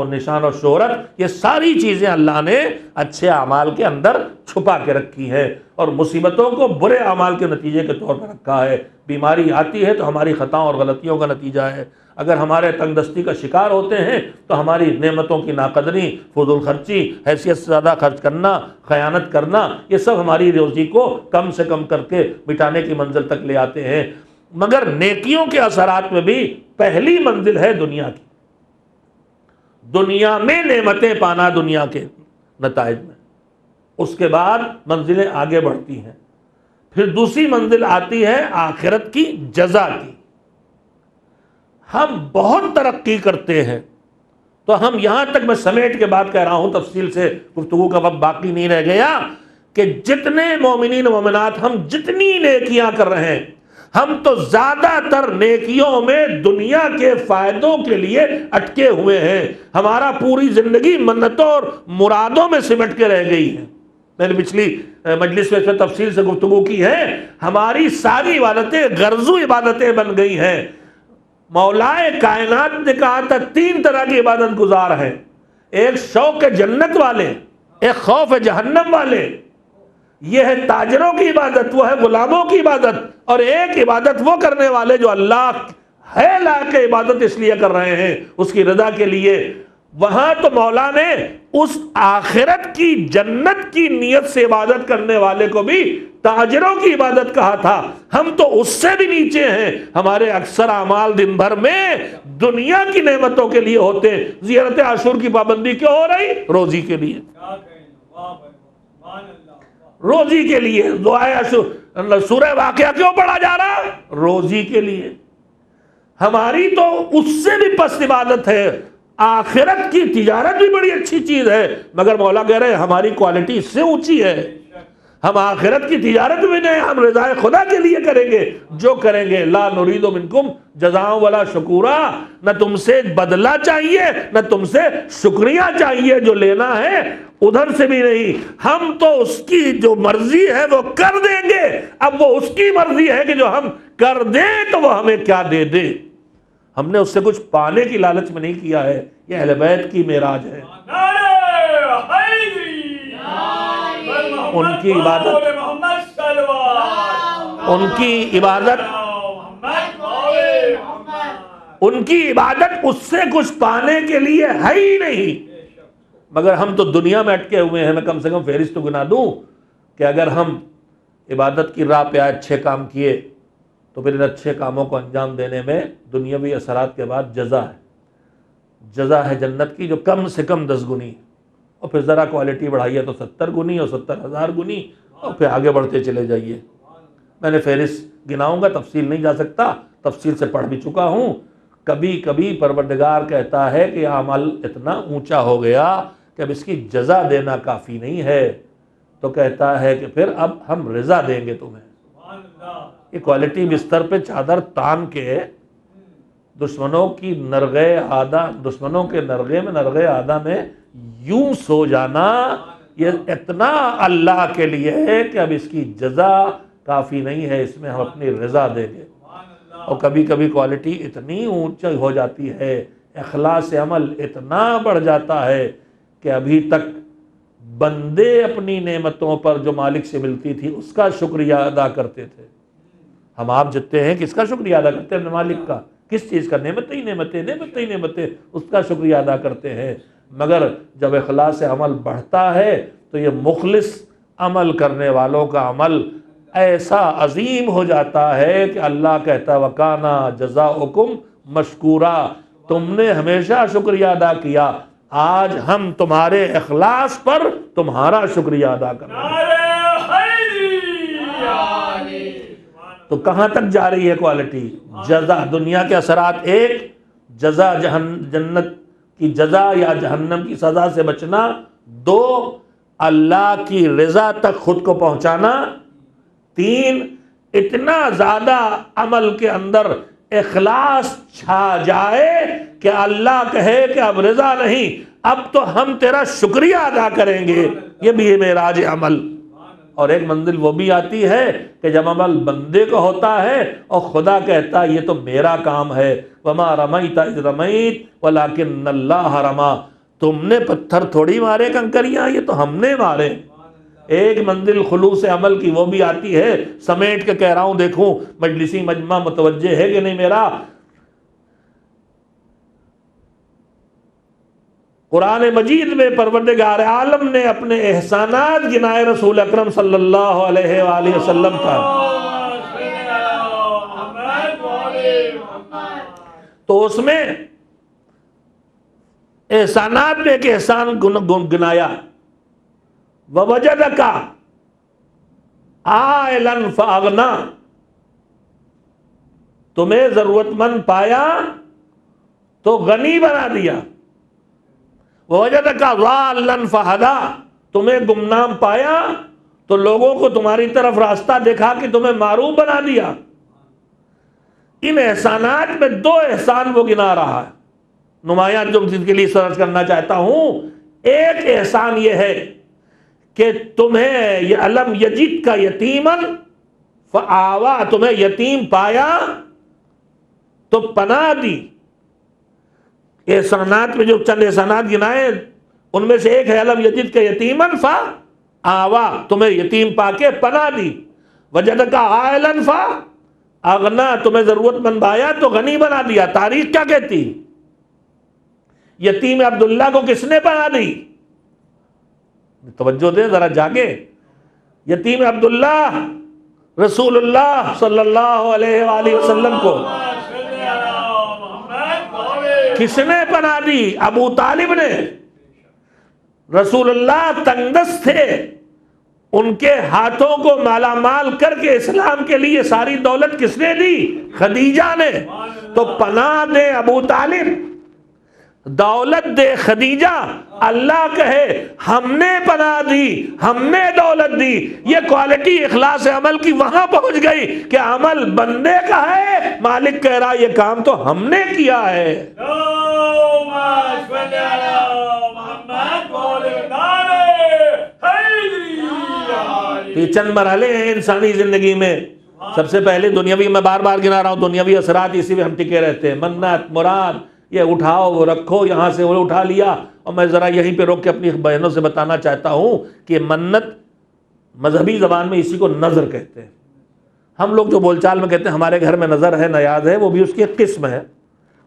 نشان اور شہرت۔ یہ ساری چیزیں اللہ نے اچھے اعمال کے اندر چھپا کے رکھی ہے، اور مصیبتوں کو برے اعمال کے نتیجے کے طور پر رکھا ہے۔ بیماری آتی ہے تو ہماری خطاؤں اور غلطیوں کا نتیجہ ہے۔ اگر ہمارے تنگ دستی کا شکار ہوتے ہیں تو ہماری نعمتوں کی ناقدری، فضول خرچی، حیثیت سے زیادہ خرچ کرنا، خیانت کرنا، یہ سب ہماری روزی کو کم سے کم کر کے مٹانے کی منزل تک لے آتے ہیں۔ مگر نیکیوں کے اثرات میں بھی پہلی منزل ہے دنیا کی، دنیا میں نعمتیں پانا، دنیا کے نتائج میں، اس کے بعد منزلیں آگے بڑھتی ہیں۔ پھر دوسری منزل آتی ہے آخرت کی جزا کی۔ ہم بہت ترقی کرتے ہیں تو ہم یہاں تک، میں سمیٹ کے بات کہہ رہا ہوں، تفصیل سے گفتگو کا وقت باقی نہیں رہ گیا، کہ جتنے مومنین و مومنات ہم جتنی نیکیاں کر رہے ہیں، ہم تو زیادہ تر نیکیوں میں دنیا کے فائدوں کے لیے اٹکے ہوئے ہیں۔ ہمارا پوری زندگی منتوں اور مرادوں میں سمٹ کے رہ گئی ہے۔ میں نے پچھلی مجلس میں اس پر تفصیل سے گفتگو کی ہے، ہماری ساری عبادتیں غرضو عبادتیں بن گئی ہیں۔ مولائے کائنات نے کہا تھا 3 طرح کی عبادت گزار ہیں، ایک شوق جنت والے، ایک خوف جہنم والے، یہ ہے تاجروں کی عبادت، وہ ہے غلاموں کی عبادت، اور ایک عبادت وہ کرنے والے جو اللہ ہے لائق عبادت اس لیے کر رہے ہیں، اس کی رضا کے لیے۔ وہاں تو مولا نے اس آخرت کی جنت کی نیت سے عبادت کرنے والے کو بھی تاجروں کی عبادت کہا تھا۔ ہم تو اس سے بھی نیچے ہیں، ہمارے اکثر اعمال دن بھر میں دنیا کی نعمتوں کے لیے ہوتے ہیں۔ زیارت عاشور کی پابندی کیوں ہو رہی؟ روزی کے لیے، روزی کے لیے۔ دعائے عاشور، سورہ واقعہ کیوں پڑھا جا رہا؟ روزی کے لیے۔ ہماری تو اس سے بھی پست عبادت ہے۔ آخرت کی تجارت بھی بڑی اچھی چیز ہے، مگر مولا کہہ رہے ہیں ہماری کوالٹی اس سے اونچی ہے۔ ہم آخرت کی تجارت بھی نہیں، ہم رضائے خدا کے لیے کریں گے جو کریں گے۔ لا نرید منکم جزاء ولا شکورا، نہ تم سے بدلہ چاہیے نہ تم سے شکریہ چاہیے، جو لینا ہے ادھر سے بھی نہیں۔ ہم تو اس کی جو مرضی ہے وہ کر دیں گے، اب وہ اس کی مرضی ہے کہ جو ہم کر دیں تو وہ ہمیں کیا دے دے۔ ہم نے اس سے کچھ پانے کی لالچ میں نہیں کیا ہے، یہ اہل بیت کی معراج ہے۔ ان کی عبادت، ان کی عبادت اس سے کچھ پانے کے لیے ہے ہی نہیں۔ مگر ہم تو دنیا میں اٹکے ہوئے ہیں۔ میں کم سے کم فہرست تو گنا دوں کہ اگر ہم عبادت کی راہ پہ اچھے کام کیے تو پھر ان اچھے کاموں کو انجام دینے میں دنیاوی اثرات کے بعد جزا ہے، جزا ہے جنت کی جو کم سے کم 10 گنی، اور پھر ذرا کوالٹی بڑھائیے تو 70 گنی اور 70,000 گنی، اور پھر آگے بڑھتے چلے جائیے۔ میں نے فہرست گناؤں گا، تفصیل نہیں جا سکتا، تفصیل سے پڑھ بھی چکا ہوں۔ کبھی کبھی پروردگار کہتا ہے کہ عمل اتنا اونچا ہو گیا کہ اب اس کی جزا دینا کافی نہیں ہے، تو کہتا ہے کہ پھر اب ہم رضا دیں گے تمہیں۔ یہ کوالٹی بستر پہ چادر تان کے دشمنوں کے نرغے آدھا میں یوں سو جانا، یہ اتنا اللہ کے لیے ہے کہ اب اس کی جزا کافی نہیں ہے، اس میں ہم اپنی رضا دیں گے۔ اور کبھی کبھی کوالٹی اتنی اونچی ہو جاتی ہے، اخلاص عمل اتنا بڑھ جاتا ہے کہ ابھی تک بندے اپنی نعمتوں پر جو مالک سے ملتی تھی اس کا شکریہ ادا کرتے تھے۔ ہم آپ جتنے ہیں کس کا شکریہ ادا کرتے ہیں؟ مالک کا۔ کس چیز کا؟ نعمتیں اس کا شکریہ ادا کرتے ہیں۔ مگر جب اخلاص عمل بڑھتا ہے تو یہ مخلص عمل کرنے والوں کا عمل ایسا عظیم ہو جاتا ہے کہ اللہ کہتا وَكَانَ جَزَاؤُكُمْ مَشْكُورًا، تم نے ہمیشہ شکریہ ادا کیا، آج ہم تمہارے اخلاص پر تمہارا شکریہ ادا کریں۔ تو کہاں تک جا رہی ہے کوالٹی؟ جزا، دنیا کے اثرات، ایک جزا جنت کی جزا یا جہنم کی سزا سے بچنا، دو اللہ کی رضا تک خود کو پہنچانا، تین اتنا زیادہ عمل کے اندر اخلاص چھا جائے کہ اللہ کہے کہ اب رضا نہیں، اب تو ہم تیرا شکریہ ادا کریں گے۔ یہ بھی ہے معراج عمل۔ اور ایک منزل وہ بھی آتی ہے کہ جب عمل بندے کو ہوتا ہے اور خدا کہتا ہے یہ تو میرا کام ہے، وَمَا رَمَيْتَ إِذْ رَمَيْتَ وَلَكِنَّ اللَّهَ رَمَى، تم نے پتھر تھوڑی مارے کنکریاں، یہ تو ہم نے مارے۔ ایک منزل خلوص عمل کی وہ بھی آتی ہے، سمیٹ کے کہہ رہا ہوں، دیکھوں مجلسی مجمع متوجہ ہے کہ نہیں میرا۔ قرآن مجید میں پروردگار عالم نے اپنے احسانات گنائے رسول اکرم صلی اللہ علیہ وآلہ وسلم کا، تو اس میں احسانات میں ایک احسان گنایا، وَوَجَدَكَ عَائِلًا فَأَغْنَىٰ، تمہیں ضرورت مند پایا تو غنی بنا دیا، وَوَجَدَكَ ضَالًّا فَهَدَىٰ، تمہیں گمنام پایا تو لوگوں کو تمہاری طرف راستہ دکھا کے تمہیں معروف بنا دیا۔ ان احسانات میں دو احسان وہ گنا رہا ہے، نمایاں جو جن کے لیے سرچ کرنا چاہتا ہوں۔ ایک احسان یہ ہے کہ تمہیں یہ علم یجد کا یتیمن فآوا، تمہیں یتیم پایا تو پناہ دی۔ احسانات میں جو چند احسانات گنائے ان میں سے ایک ہے علم یجد کا یتیمن فآوا، تمہیں یتیم پا کے پناہ دی۔ وجدک عائلا فاغنا، تمہیں ضرورت مند آیا تو غنی بنا دیا۔ تاریخ کیا کہتی؟ یتیم عبداللہ کو کس نے پناہ دی؟ توجہ دے ذرا جاگے۔ یتیم عبداللہ رسول اللہ صلی اللہ علیہ وآلہ وسلم کو کس نے پناہ دی؟ ابو طالب نے۔ رسول اللہ تنگ دست تھے، ان کے ہاتھوں کو مالا مال کر کے اسلام کے لیے ساری دولت کس نے دی؟ خدیجہ نے۔ تو پناہ دے ابو طالب، دولت دے خدیجہ، اللہ کہے ہم نے پناہ دی، ہم نے دولت دی۔ یہ کوالٹی اخلاص عمل کی وہاں پہنچ گئی کہ عمل بندے کا ہے، مالک کہہ رہا یہ کام تو ہم نے کیا ہے۔ یہ چند مرحلے ہیں انسانی زندگی میں۔ سب سے پہلے دنیاوی، میں بار بار گنا رہا ہوں، دنیاوی اثرات، اسی میں ہم ٹکے رہتے ہیں۔ منت مراد، یہ اٹھاؤ وہ رکھو، یہاں سے وہ اٹھا لیا۔ اور میں ذرا یہیں پہ روک کے اپنی بہنوں سے بتانا چاہتا ہوں کہ منت مذہبی زبان میں اسی کو نظر کہتے ہیں۔ ہم لوگ جو بول چال میں کہتے ہیں ہمارے گھر میں نظر ہے، نیاز ہے، وہ بھی اس کی ایک قسم ہے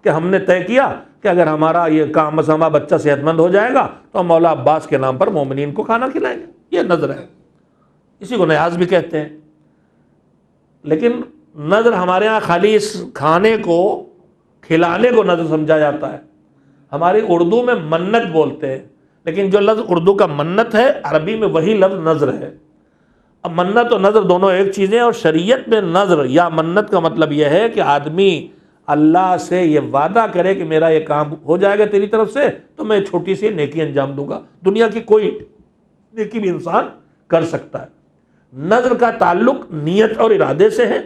کہ ہم نے طے کیا کہ اگر ہمارا یہ کام مسامہ بچہ صحت مند ہو جائے گا تو ہم مولا عباس کے نام پر مومنین کو کھانا کھلائیں گے، یہ نظر ہے، اسی کو نیاز بھی کہتے ہیں۔ لیکن نظر ہمارے ہاں خالی اس کھانے کو کھلانے کو نظر سمجھا جاتا ہے۔ ہماری اردو میں منت بولتے ہیں، لیکن جو لفظ اردو کا منت ہے عربی میں وہی لفظ نظر ہے۔ اب منت اور نظر دونوں ایک چیزیں، اور شریعت میں نظر یا منت کا مطلب یہ ہے کہ آدمی اللہ سے یہ وعدہ کرے کہ میرا یہ کام ہو جائے گا تیری طرف سے تو میں چھوٹی سی نیکی انجام دوں گا. دنیا کی کوئی نیکی بھی انسان کر سکتا ہے. نذر کا تعلق نیت اور ارادے سے ہے.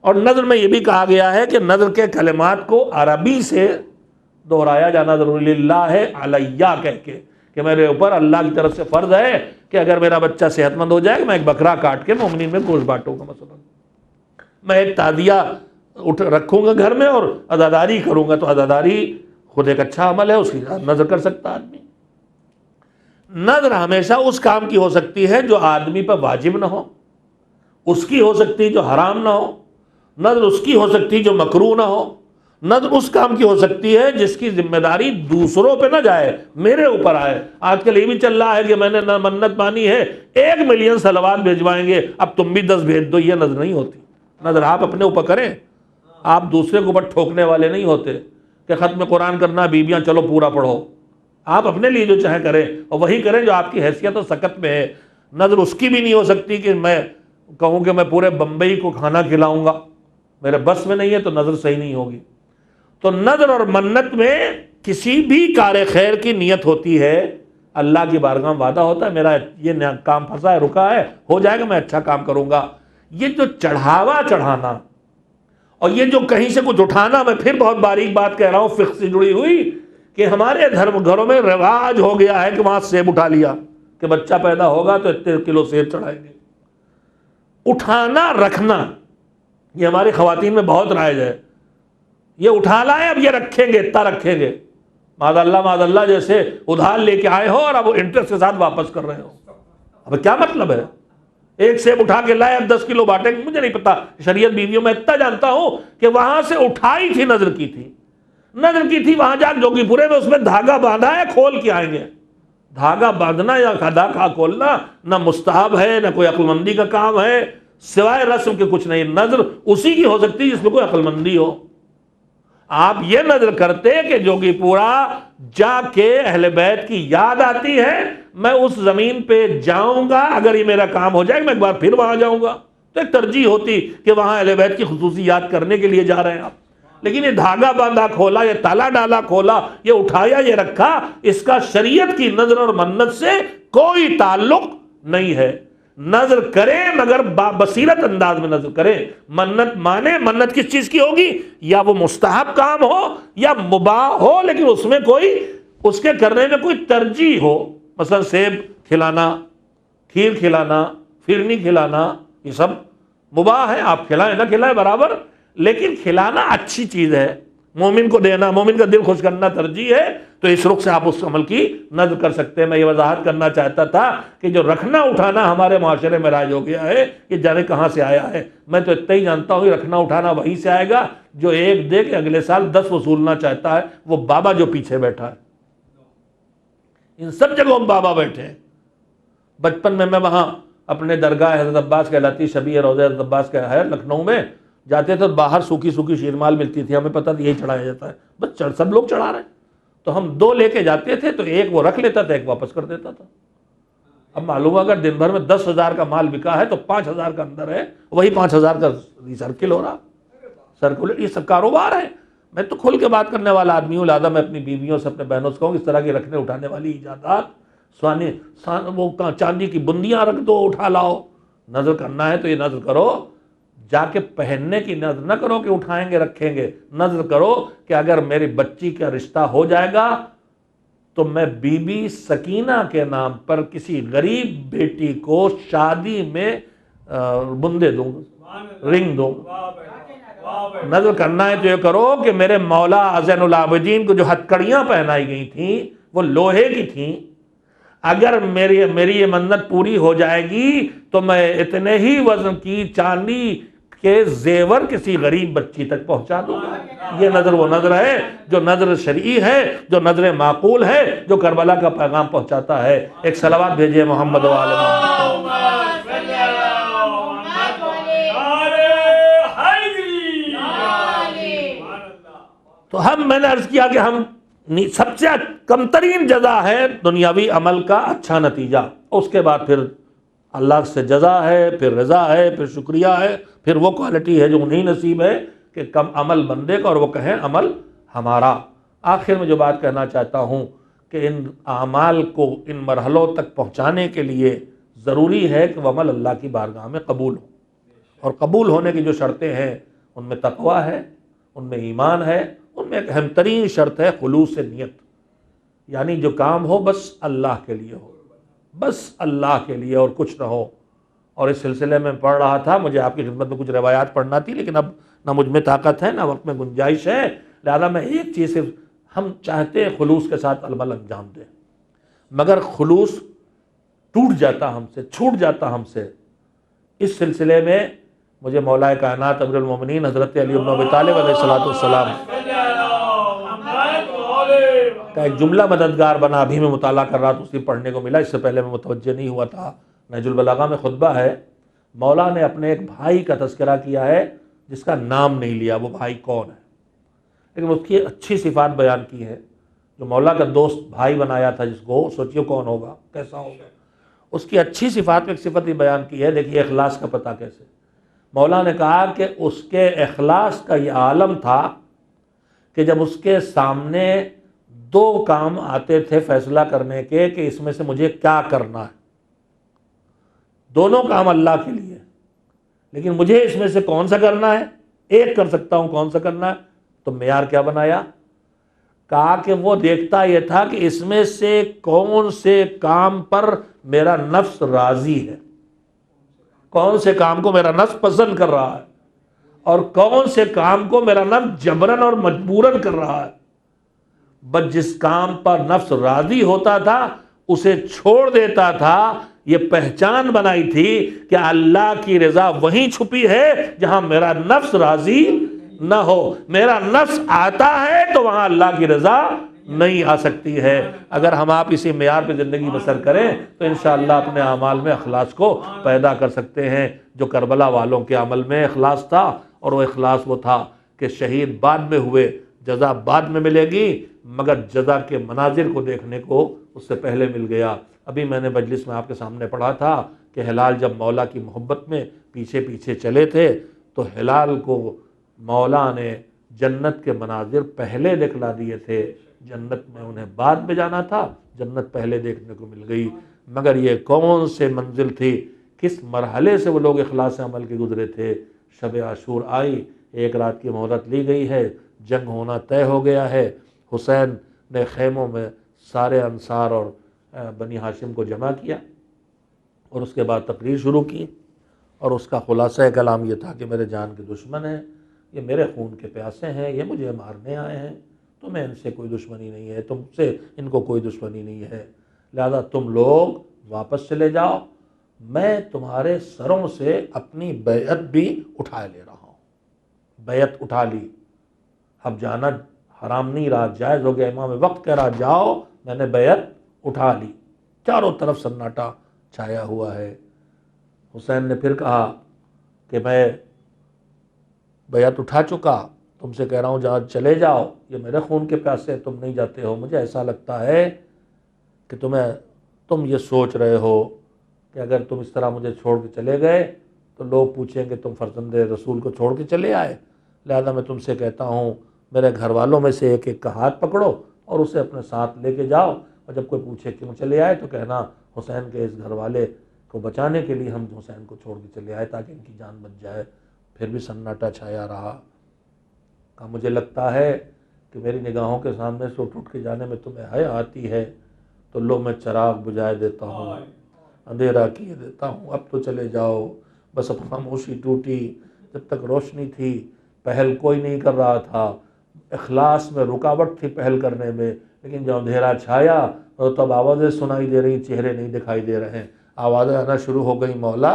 اور نذر میں یہ بھی کہا گیا ہے کہ نذر کے کلمات کو عربی سے دہرایا جانا ضروری. اللہ علیہ کہہ کے کہ میرے اوپر اللہ کی طرف سے فرض ہے کہ اگر میرا بچہ صحت مند ہو جائے میں ایک بکرا کاٹ کے مومنین میں گوشت بانٹوں گا. مثلا میں ایک تعدیہ رکھوں گا گھر میں اور عزاداری کروں گا. تو عزاداری خود ایک اچھا عمل ہے, اس کی نذر کر سکتا آدمی. نذر ہمیشہ اس کام کی ہو سکتی ہے جو آدمی پر واجب نہ ہو, اس کی ہو سکتی جو حرام نہ ہو. نذر اس کی ہو سکتی جو مکروہ نہ ہو. نذر اس کام کی ہو سکتی ہے جس کی ذمہ داری دوسروں پہ نہ جائے, میرے اوپر آئے. آج کل یہ بھی چل رہا ہے کہ میں نے منت مانی ہے 1 ملین صلوات بھیجوائیں گے, اب تم بھی 10 بھیج دو. یہ نذر نہیں ہوتی. نذر آپ اپنے اوپر کریں, آپ دوسرے کو اوپر ٹھوکنے والے نہیں ہوتے کہ ختم قرآن کرنا بیویاں چلو پورا پڑھو. آپ اپنے لیے جو چاہے کریں اور وہی کریں جو آپ کی حیثیت اور سکت میں ہے. نذر اس کی بھی نہیں ہو سکتی کہ میں کہوں کہ میں پورے بمبئی کو کھانا کھلاؤں گا, میرے بس میں نہیں ہے, تو نذر صحیح نہیں ہوگی. تو نذر اور منت میں کسی بھی کار خیر کی نیت ہوتی ہے, اللہ کی بارگاہ میں وعدہ ہوتا ہے میرا یہ کام پھنسا ہے, رکا ہے, ہو جائے گا, میں اچھا کام کروں گا. یہ جو چڑھاوا چڑھانا اور یہ جو کہیں سے کچھ اٹھانا, میں پھر بہت باریک بات کہہ رہا ہوں فقہ سے جڑی ہوئی, کہ ہمارے گھروں میں رواج ہو گیا ہے کہ وہاں سیب اٹھا لیا کہ بچہ پیدا ہوگا تو اتنے کلو سیب چڑھائیں گے. اٹھانا رکھنا یہ ہماری خواتین میں بہت رائج ہے. یہ اٹھا لائے اب یہ رکھیں گے, اتنا رکھیں گے, معاذ اللہ جیسے ادھار لے کے آئے ہو اور اب وہ انٹرسٹ کے ساتھ واپس کر رہے ہو. اب کیا مطلب ہے؟ ایک سیب اٹھا کے لائے, اب 10 کلو بانٹیں گے. مجھے نہیں پتا شریعت بیویوں میں اتنا جانتا ہوں کہ وہاں سے اٹھائی تھی, نظر کی تھی وہاں جا جوگی پورے میں, اس میں دھاگا باندھا ہے, کھول کے آئیں گے. دھاگا باندھنا یا کھا کھولنا نہ مستحب ہے نہ کوئی عقل مندی کا کام ہے, سوائے رسم کے کچھ نہیں. نظر اسی کی ہو سکتی ہے جس میں کوئی عقل مندی ہو. آپ یہ نظر کرتے کہ جوگی پورا جا کے اہل بیت کی یاد آتی ہے, میں اس زمین پہ جاؤں گا, اگر یہ میرا کام ہو جائے میں ایک بار پھر وہاں جاؤں گا. تو ایک ترجیح ہوتی کہ وہاں اہل بیت کی خصوصی یاد کرنے کے لیے جا رہے ہیں آپ. لیکن یہ دھاگا باندھا کھولا, یہ تالا ڈالا کھولا, یہ اٹھایا یہ رکھا, اس کا شریعت کی نظر اور منت سے کوئی تعلق نہیں ہے. نظر کریں مگر بصیرت انداز میں نظر کریں. منت مانے, منت کس چیز کی ہوگی؟ یا وہ مستحب کام ہو یا مباح ہو, لیکن اس میں کوئی, اس کے کرنے میں کوئی ترجیح ہو. مثلا سیب کھلانا, کھیر کھلانا, فرنی کھلانا, یہ سب مباح ہے, آپ کھلائیں نہ کھلائیں برابر, لیکن کھلانا اچھی چیز ہے. مومن کو دینا, مومن کا دل خوش کرنا ترجیح ہے, تو اس رخ سے آپ اس عمل کی نظر کر سکتے ہیں. میں یہ وضاحت کرنا چاہتا تھا کہ جو رکھنا اٹھانا ہمارے معاشرے میں رائج ہو گیا ہے, یہ جانے کہاں سے آیا ہے. میں تو اتنا ہی جانتا ہوں, رکھنا اٹھانا وہیں سے آئے گا جو ایک دے کے اگلے سال 10 وصولنا چاہتا ہے, وہ بابا جو پیچھے بیٹھا ہے. ان سب جگہوں میں بابا بیٹھے ہیں. بچپن میں وہاں اپنے درگاہ حضرت عباس کہلاتی شبیہ روضہ حضرت عباس کا ہے لکھنؤ میں, جاتے تھے باہر سوکھی شیرمال ملتی تھی, ہمیں پتہ تھا یہی چڑھایا جاتا ہے, بس سب لوگ چڑھا رہے ہیں, تو ہم 2 لے کے جاتے تھے, تو ایک وہ رکھ لیتا تھا, ایک واپس کر دیتا تھا. اب معلوم اگر دن بھر میں 10,000 کا مال بکا ہے تو 5,000 کا اندر ہے, وہی 5,000 کا ریسرکل ہو رہا, سرکولر. یہ سب کاروبار ہے. میں تو کھل کے بات کرنے والا آدمی ہوں, لہٰذا میں اپنی بیویوں سے اپنے بہنوں سے کہوں اس طرح کی رکھنے اٹھانے والی ایجادات, وہ چاندی کی بندیاں رکھ دو, اٹھا لاؤ. نظر کرنا ہے تو یہ نظر کرو, جا کے پہننے کی نظر نہ کرو کہ اٹھائیں گے رکھیں گے. نظر کرو کہ اگر میری بچی کا رشتہ ہو جائے گا تو میں بی بی سکینہ کے نام پر کسی غریب بیٹی کو شادی میں بندے دوں گا, رنگ دوں گا. نظر کرنا ہے تو یہ کرو کہ میرے مولا زین العابدین کو جو ہتھکڑیاں پہنائی گئی تھیں وہ لوہے کی تھیں, اگر میری یہ منت پوری ہو جائے گی تو میں اتنے ہی وزن کی چاندی کے زیور کسی غریب بچی تک پہنچا دوں گا. یہ نظر وہ نظر ہے جو نظر شرعی ہے, جو نظر معقول ہے, جو کربلا کا پیغام پہنچاتا ہے. ایک صلوات بھیجئے محمد و آل محمد. تو میں نے عرض کیا کہ ہم سب سے کم ترین جزا ہے دنیاوی عمل کا اچھا نتیجہ, اس کے بعد پھر اللہ سے جزا ہے, پھر رضا ہے, پھر شکریہ ہے, پھر وہ کوالٹی ہے جو انہیں نصیب ہے کہ کم عمل بندے کا اور وہ کہیں عمل ہمارا۔ آخر میں جو بات کہنا چاہتا ہوں کہ ان اعمال کو ان مرحلوں تک پہنچانے کے لیے ضروری ہے کہ وہ عمل اللہ کی بارگاہ میں قبول ہو، اور قبول ہونے کی جو شرطیں ہیں ان میں تقوی ہے، ان میں ایمان ہے، ان میں ایک اہم ترین شرط ہے خلوص نیت، یعنی جو کام ہو بس اللہ کے لیے ہو، بس اللہ کے لیے اور کچھ نہ ہو۔ اور اس سلسلے میں پڑھ رہا تھا، مجھے آپ کی خدمت میں کچھ روایات پڑھنا تھی، لیکن اب نہ مجھ میں طاقت ہے نہ وقت میں گنجائش ہے، لہذا میں ایک چیز صرف، ہم چاہتے ہیں خلوص کے ساتھ عمل انجام دیں، مگر خلوص ٹوٹ جاتا ہم سے، چھوٹ جاتا ہم سے۔ اس سلسلے میں مجھے مولا کائنات امیر المومنین حضرت علی بن ابی طالب علیہ السلام کا ایک جملہ مددگار بنا، ابھی میں مطالعہ کر رہا تو اسی پڑھنے کو ملا، اس سے پہلے میں متوجہ نہیں ہوا تھا۔ نہج البلاغہ میں خطبہ ہے، مولا نے اپنے ایک بھائی کا تذکرہ کیا ہے جس کا نام نہیں لیا، وہ بھائی کون ہے، لیکن اس کی اچھی صفات بیان کی ہے۔ جو مولا کا دوست بھائی بنایا تھا جس کو، سوچیے کون ہوگا، کیسا ہوگا، اس کی اچھی صفات میں ایک صفت ہی بیان کی ہے۔ دیکھیے اخلاص کا پتہ کیسے، مولا نے کہا کہ اس کے اخلاص کا یہ عالم تھا کہ جب اس کے سامنے دو کام آتے تھے فیصلہ کرنے کے کہ اس میں سے مجھے کیا کرنا ہے، دونوں کام اللہ کے لیے، لیکن مجھے اس میں سے کون سا کرنا ہے، ایک کر سکتا ہوں، کون سا کرنا ہے، تو معیار کیا بنایا؟ کہا کہ وہ دیکھتا یہ تھا کہ اس میں سے کون سے کام پر میرا نفس راضی ہے، کون سے کام کو میرا نفس پسند کر رہا ہے، اور کون سے کام کو میرا نفس جبرن اور مجبورن کر رہا ہے۔ بس جس کام پر نفس راضی ہوتا تھا اسے چھوڑ دیتا تھا۔ یہ پہچان بنائی تھی کہ اللہ کی رضا وہیں چھپی ہے جہاں میرا نفس راضی نہ ہو، میرا نفس آتا ہے تو وہاں اللہ کی رضا نہیں آ سکتی ہے۔ اگر ہم آپ اسی معیار پہ زندگی بسر کریں تو انشاءاللہ اپنے اعمال میں اخلاص کو پیدا کر سکتے ہیں، جو کربلا والوں کے عمل میں اخلاص تھا، اور وہ اخلاص وہ تھا کہ شہید بعد میں ہوئے، جزا بعد میں ملے گی، مگر جزا کے مناظر کو دیکھنے کو اس سے پہلے مل گیا۔ ابھی میں نے مجلس میں آپ کے سامنے پڑھا تھا کہ ہلال جب مولا کی محبت میں پیچھے پیچھے چلے تھے تو ہلال کو مولا نے جنت کے مناظر پہلے دکھلا دیے تھے، جنت میں انہیں بعد میں جانا تھا، جنت پہلے دیکھنے کو مل گئی۔ مگر یہ کون سے منزل تھی، کس مرحلے سے وہ لوگ اخلاص عمل کے گزرے تھے؟ شب عاشور آئی، ایک رات کی مہلت لی گئی ہے، جنگ ہونا طے ہو گیا ہے۔ حسین نے خیموں میں سارے انصار اور بنی ہاشم کو جمع کیا، اور اس کے بعد تقریر شروع کی، اور اس کا خلاصہ کلام یہ تھا کہ میرے جان کے دشمن ہیں، یہ میرے خون کے پیاسے ہیں، یہ مجھے مارنے آئے ہیں، تمہیں ان سے کوئی دشمنی نہیں ہے، تم سے ان کو کوئی دشمنی نہیں ہے، لہذا تم لوگ واپس چلے جاؤ، میں تمہارے سروں سے اپنی بیعت بھی اٹھا لے رہا ہوں۔ بیعت اٹھا لی، اب جانا حرام نہیں رہا، جائز ہو گیا۔ امام وقت کہہ رہا جاؤ، میں نے بیعت اٹھا لی۔ چاروں طرف سناٹا چھایا ہوا ہے۔ حسین نے پھر کہا کہ میں بیعت اٹھا چکا، تم سے کہہ رہا ہوں جہاں چلے جاؤ، یہ میرے خون کے پیاسے، تم نہیں جاتے ہو۔ مجھے ایسا لگتا ہے کہ تم یہ سوچ رہے ہو کہ اگر تم اس طرح مجھے چھوڑ کے چلے گئے تو لوگ پوچھیں کہ تم فرزند رسول کو چھوڑ کے چلے آئے، لہذا میں تم سے کہتا ہوں میرے گھر والوں میں سے ایک ایک کا ہاتھ پکڑو اور اسے اپنے ساتھ لے کے جاؤ، اور جب کوئی پوچھے کیوں چلے آئے تو کہنا حسین کے اس گھر والے کو بچانے کے لیے ہم حسین کو چھوڑ کے چلے آئے تاکہ ان کی جان بچ جائے۔ پھر بھی سناٹا چھایا رہا۔ کہا مجھے لگتا ہے کہ میری نگاہوں کے سامنے سے اٹھ کے جانے میں تمہیں حیا آتی ہے، تو لو میں چراغ بجھائے دیتا ہوں، اندھیرا کیے دیتا ہوں، اب تو چلے جاؤ۔ بس اب خاموشی ٹوٹی، جب تک روشنی تھی پہل کوئی نہیں کر رہا تھا، اخلاص میں رکاوٹ تھی پہل کرنے میں، لیکن جب اندھیرا چھایا تو تب آوازیں سنائی دے رہی، چہرے نہیں دکھائی دے رہے ہیں، آوازیں آنا شروع ہو گئی، مولا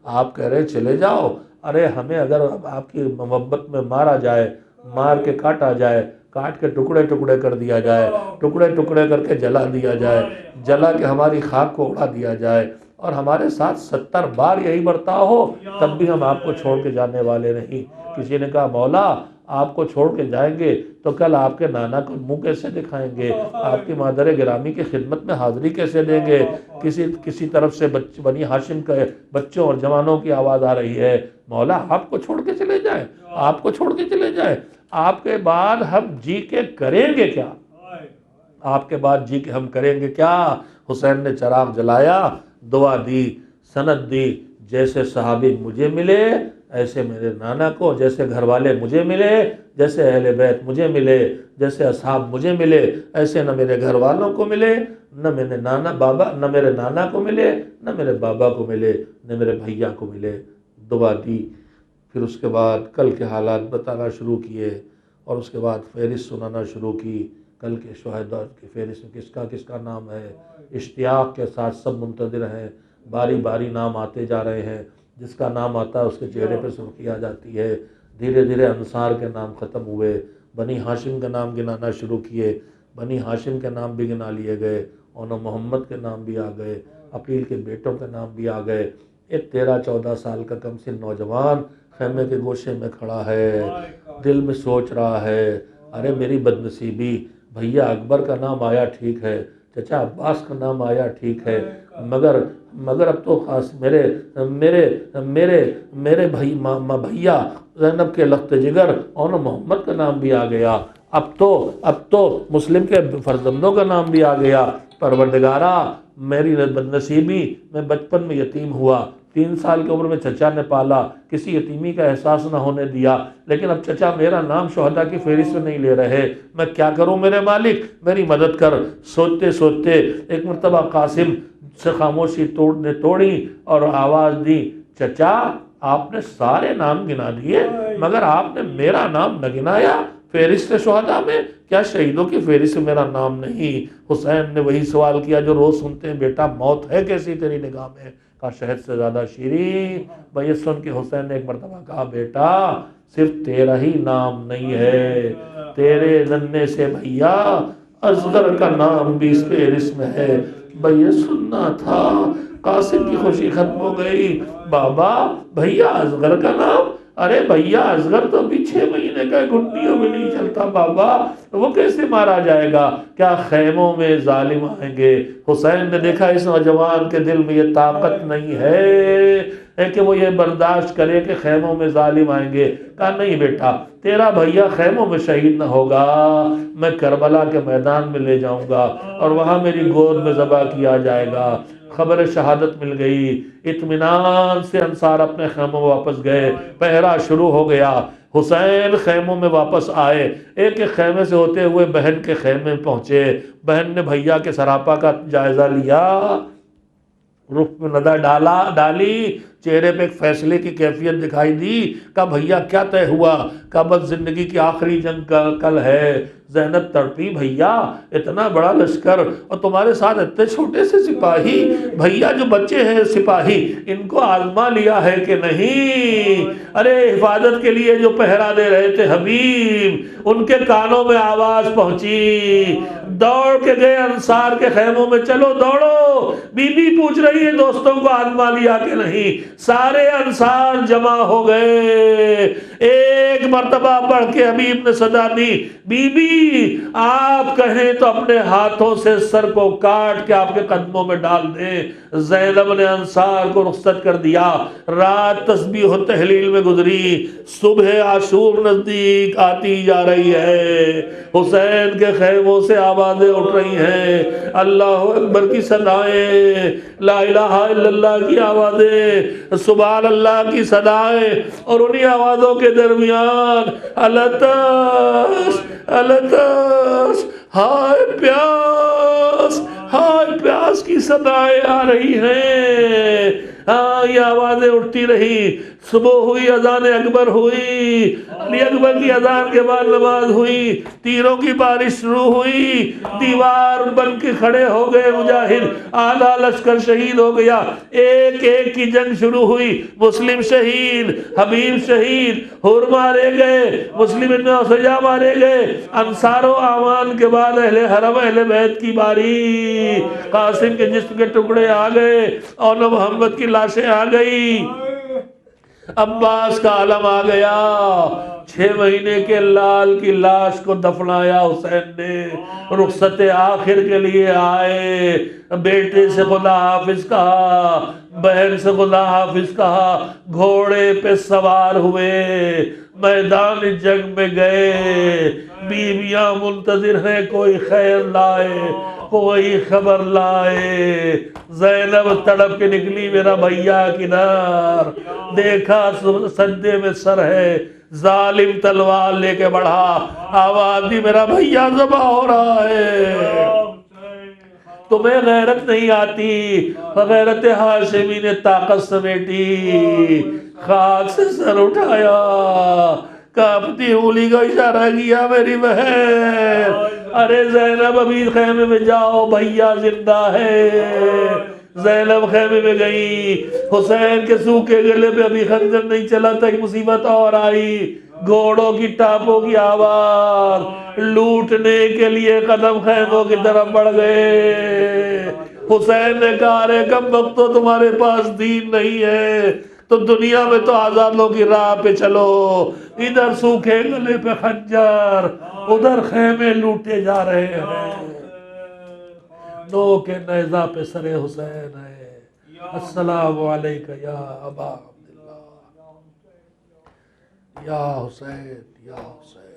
آپ کہہ رہے چلے جاؤ، ارے ہمیں اگر آپ کی محبت میں مارا جائے، مار کے کاٹا جائے، کاٹ کے ٹکڑے ٹکڑے کر دیا جائے، ٹکڑے ٹکڑے کر کے جلا دیا جائے، جلا کے ہماری خاک کو اڑا دیا جائے، اور ہمارے ساتھ 70 بار یہی برتاؤ ہو، تب بھی ہم آپ کو چھوڑ کے جانے والے نہیں۔ کسی نے کہا مولا آپ کو چھوڑ کے جائیں گے تو کل آپ کے نانا کو منہ کیسے دکھائیں گے؟ آپ کی مادر گرامی کی خدمت میں حاضری کیسے دیں گے؟ کسی طرف سے بنی ہاشم کے بچوں اور جوانوں کی آواز آ رہی ہے، مولا آپ کو چھوڑ کے چلے جائیں، آپ کو چھوڑ کے چلے جائیں، آپ کے بعد ہم جی کے کریں گے کیا؟ آپ کے بعد جی کے ہم کریں گے کیا؟ حسین نے چراغ جلایا، دعا دی، سند دی، جیسے صحابی مجھے ملے ایسے میرے نانا کو، جیسے گھر والے مجھے ملے، جیسے اہل بیت مجھے ملے، جیسے اصحاب مجھے ملے، ایسے نہ میرے گھر والوں کو ملے، نہ میرے نانا کو ملے، نہ میرے بابا کو ملے، نہ میرے بھیا کو ملے۔ دعا دی، پھر اس کے بعد کل کے حالات بتانا شروع کیے، اور اس کے بعد فہرست سنانا شروع کی، کل کے شہداء کی فہرست میں کس کا نام ہے۔ اشتیاق کے ساتھ سب منتظر ہیں، باری باری نام آتے جا رہے ہیں، جس کا نام آتا ہے اس کے چہرے پہ سرخی آ جاتی ہے۔ دھیرے دھیرے انصار کے نام ختم ہوئے، بنی ہاشم کے نام گنانا شروع کیے، بنی ہاشم کے نام بھی گنا لیے گئے، اور محمد کے نام بھی آ گئے، عقیل کے بیٹوں کے نام بھی آ گئے۔ ایک 13-14 سال کا کم سن نوجوان خیمے کے گوشے میں کھڑا ہے، دل میں سوچ رہا ہے، ارے میری بدنصیبی، بھیا اکبر کا نام آیا ٹھیک ہے، چچا عباس کا نام آیا ٹھیک ہے، مگر اب تو خاص میرے بھیا زینب کے لخت جگر اور محمد کا نام بھی آ گیا، اب تو مسلم کے فرزندوں کا نام بھی آ گیا۔ پروردگارا میری بدنصیبی، میں بچپن میں یتیم ہوا، 3 سال کی عمر میں چچا نے پالا، کسی یتیمی کا احساس نہ ہونے دیا، لیکن اب چچا میرا نام شہداء کی فہرست میں نہیں لے رہے، میں کیا کروں میرے مالک، میری مدد کر۔ سوچتے سوچتے ایک مرتبہ قاسم سے خاموشی توڑی اور آواز دی، چچا آپ نے سارے نام گنا دیے مگر آپ نے میرا نام نہ گنایا فہرست شہداء میں، کیا شہیدوں کی فہرست میں میرا نام نہیں؟ حسین نے وہی سوال کیا جو روز سنتے ہیں، بیٹا موت ہے کیسی تیری نگاہ میں؟ کہا شہد سے زیادہ شیریں۔ یہ سن کے حسین نے ایک مرتبہ کہا، بیٹا صرف تیرا ہی نام نہیں ہے، تیرے ننھے سے بھیا اصغر کا نام بھی اس فہرست میں ہے۔ یہ سننا تھا۔ قاسم کی خوشی ختم ہو گئی، بابا بھیا اصغر کا نام؟ ارے بھیا اصغر تو ابھی 6 مہینے کا گھٹنیوں میں نہیں چلتا بابا، وہ کیسے مارا جائے گا؟ کیا خیموں میں ظالم آئیں گے؟ حسین نے دیکھا اس نوجوان کے دل میں یہ طاقت نہیں ہے کہ وہ یہ برداشت کرے کہ خیموں میں ظالم آئیں گے۔ کہا نہیں بیٹا، تیرا بھیا خیموں میں شہید نہ ہوگا، میں کربلا کے میدان میں لے جاؤں گا اور وہاں میری گود میں ذبح کیا جائے گا۔ خبر شہادت مل گئی، اطمینان سے انصار اپنے خیموں میں واپس گئے، پہرا شروع ہو گیا۔ حسین خیموں میں واپس آئے، ایک ایک خیمے سے ہوتے ہوئے بہن کے خیمے میں پہنچے، بہن نے بھیا کے سراپا کا جائزہ لیا، رخ میں نظر ڈالی، چہرے پہ ایک فیصلے کی کیفیت دکھائی دی۔ کہا بھیا کیا طے ہوا؟ کہا بس زندگی کی آخری جنگ کل ہے۔ زینب تڑپی، بھیا اتنا بڑا لشکر اور تمہارے ساتھ اتنے چھوٹے سے سپاہی، بھیا جو بچے ہیں سپاہی ان کو آزما لیا ہے کہ نہیں؟ ارے حفاظت کے لیے جو پہرا دے رہے تھے حبیب، ان کے کانوں میں آواز پہنچی، دوڑ کے گئے انصار کے خیموں میں، چلو دوڑو، بی بی پوچھ رہی ہے دوستوں کو آزما لیا کہ نہیں؟ سارے انصار جمع ہو گئے، ایک مرتبہ بڑھ کے حبیب نے صدا دی، بی بی آپ کہیں تو اپنے ہاتھوں سے سر کو کاٹ کے آپ کے قدموں میں ڈال دیں۔ زینب نے انصار کو رخصت کر دیا، رات تسبیح و تحلیل میں گزری، صبح عاشور نزدیک آتی جا رہی ہے، حسین کے خیموں سے آوازیں اٹھ رہی ہیں، اللہ اکبر کی صدائیں، لا الہ الا اللہ کی آوازیں، سبحان اللہ کی صدائیں، اور انہی آوازوں کے درمیان التش التش، ہائے پیاس، ہائے پیاس کی صدائیں آ رہی ہیں۔ ہاں یہ آوازیں اٹھتی رہی، صبح ہوئی، اذان اکبر ہوئی، علی اکبر کی اذان کے بعد نماز ہوئی، تیروں کی بارش شروع ہوئی، دیوار بن کے کھڑے ہو گئے مجاہد، آدھا لشکر شہید ہو گیا، ایک ایک کی جنگ شروع ہوئی، مسلم شہید، حبیب شہید، حر مارے گئے، مسلم ابن اسیہ مارے گئے، انصار و اعوان کے بعد اہل حرم اہل بیت کی باری، قاسم کے جسم کے ٹکڑے آ گئے اور محمد کی لاشیں آ گئی، عباس کا عالم آ گیا، 6 مہینے کے لال کی لاش کو دفنایا حسین نے، رخصت آخر کے لیے آئے، بیٹے سے خدا حافظ کہا، بہن سے خدا حافظ کہا، گھوڑے پہ سوار ہوئے، میدان جنگ میں گئے، بیویاں منتظر ہیں کوئی خیر لائے، کوئی خبر لائے، زینب تڑپ کے نکلی میرا بھیا کنار، دیکھا سجدے میں سر ہے، ظالم تلوار لے کے بڑھا، آواز دی میرا بھیا ذبح ہو رہا ہے، تمہیں غیرت نہیں آتی، غیرت ہاشمی نے طاقت سمیٹی، خاک سے سر اٹھایا، کانپتی انگلی کا اشارہ کیا میری بہن، ارے زینب ابھی خیمے میں جاؤ بھیا زندہ ہے، زینب خیمے میں گئی، حسین کے سوکھے گلے پہ ابھی خنجر نہیں چلا تھا، ایک مصیبت اور آئی، گھوڑوں کی ٹاپوں کی آواز، لوٹنے کے لیے قدم خیموں کی طرف بڑھ گئے، حسین نے کہا رے کم وقت تو تمہارے پاس دین نہیں ہے، تو دنیا میں تو آزادوں کی راہ پہ چلو، ادھر سوکھے گلے پہ خنجر، ادھر خیمے لوٹے جا رہے ہیں، نو کے نیزہ پہ سر حسین ہے، السلام علیکہ یا ابا عبداللہ، یا حسین یا حسین۔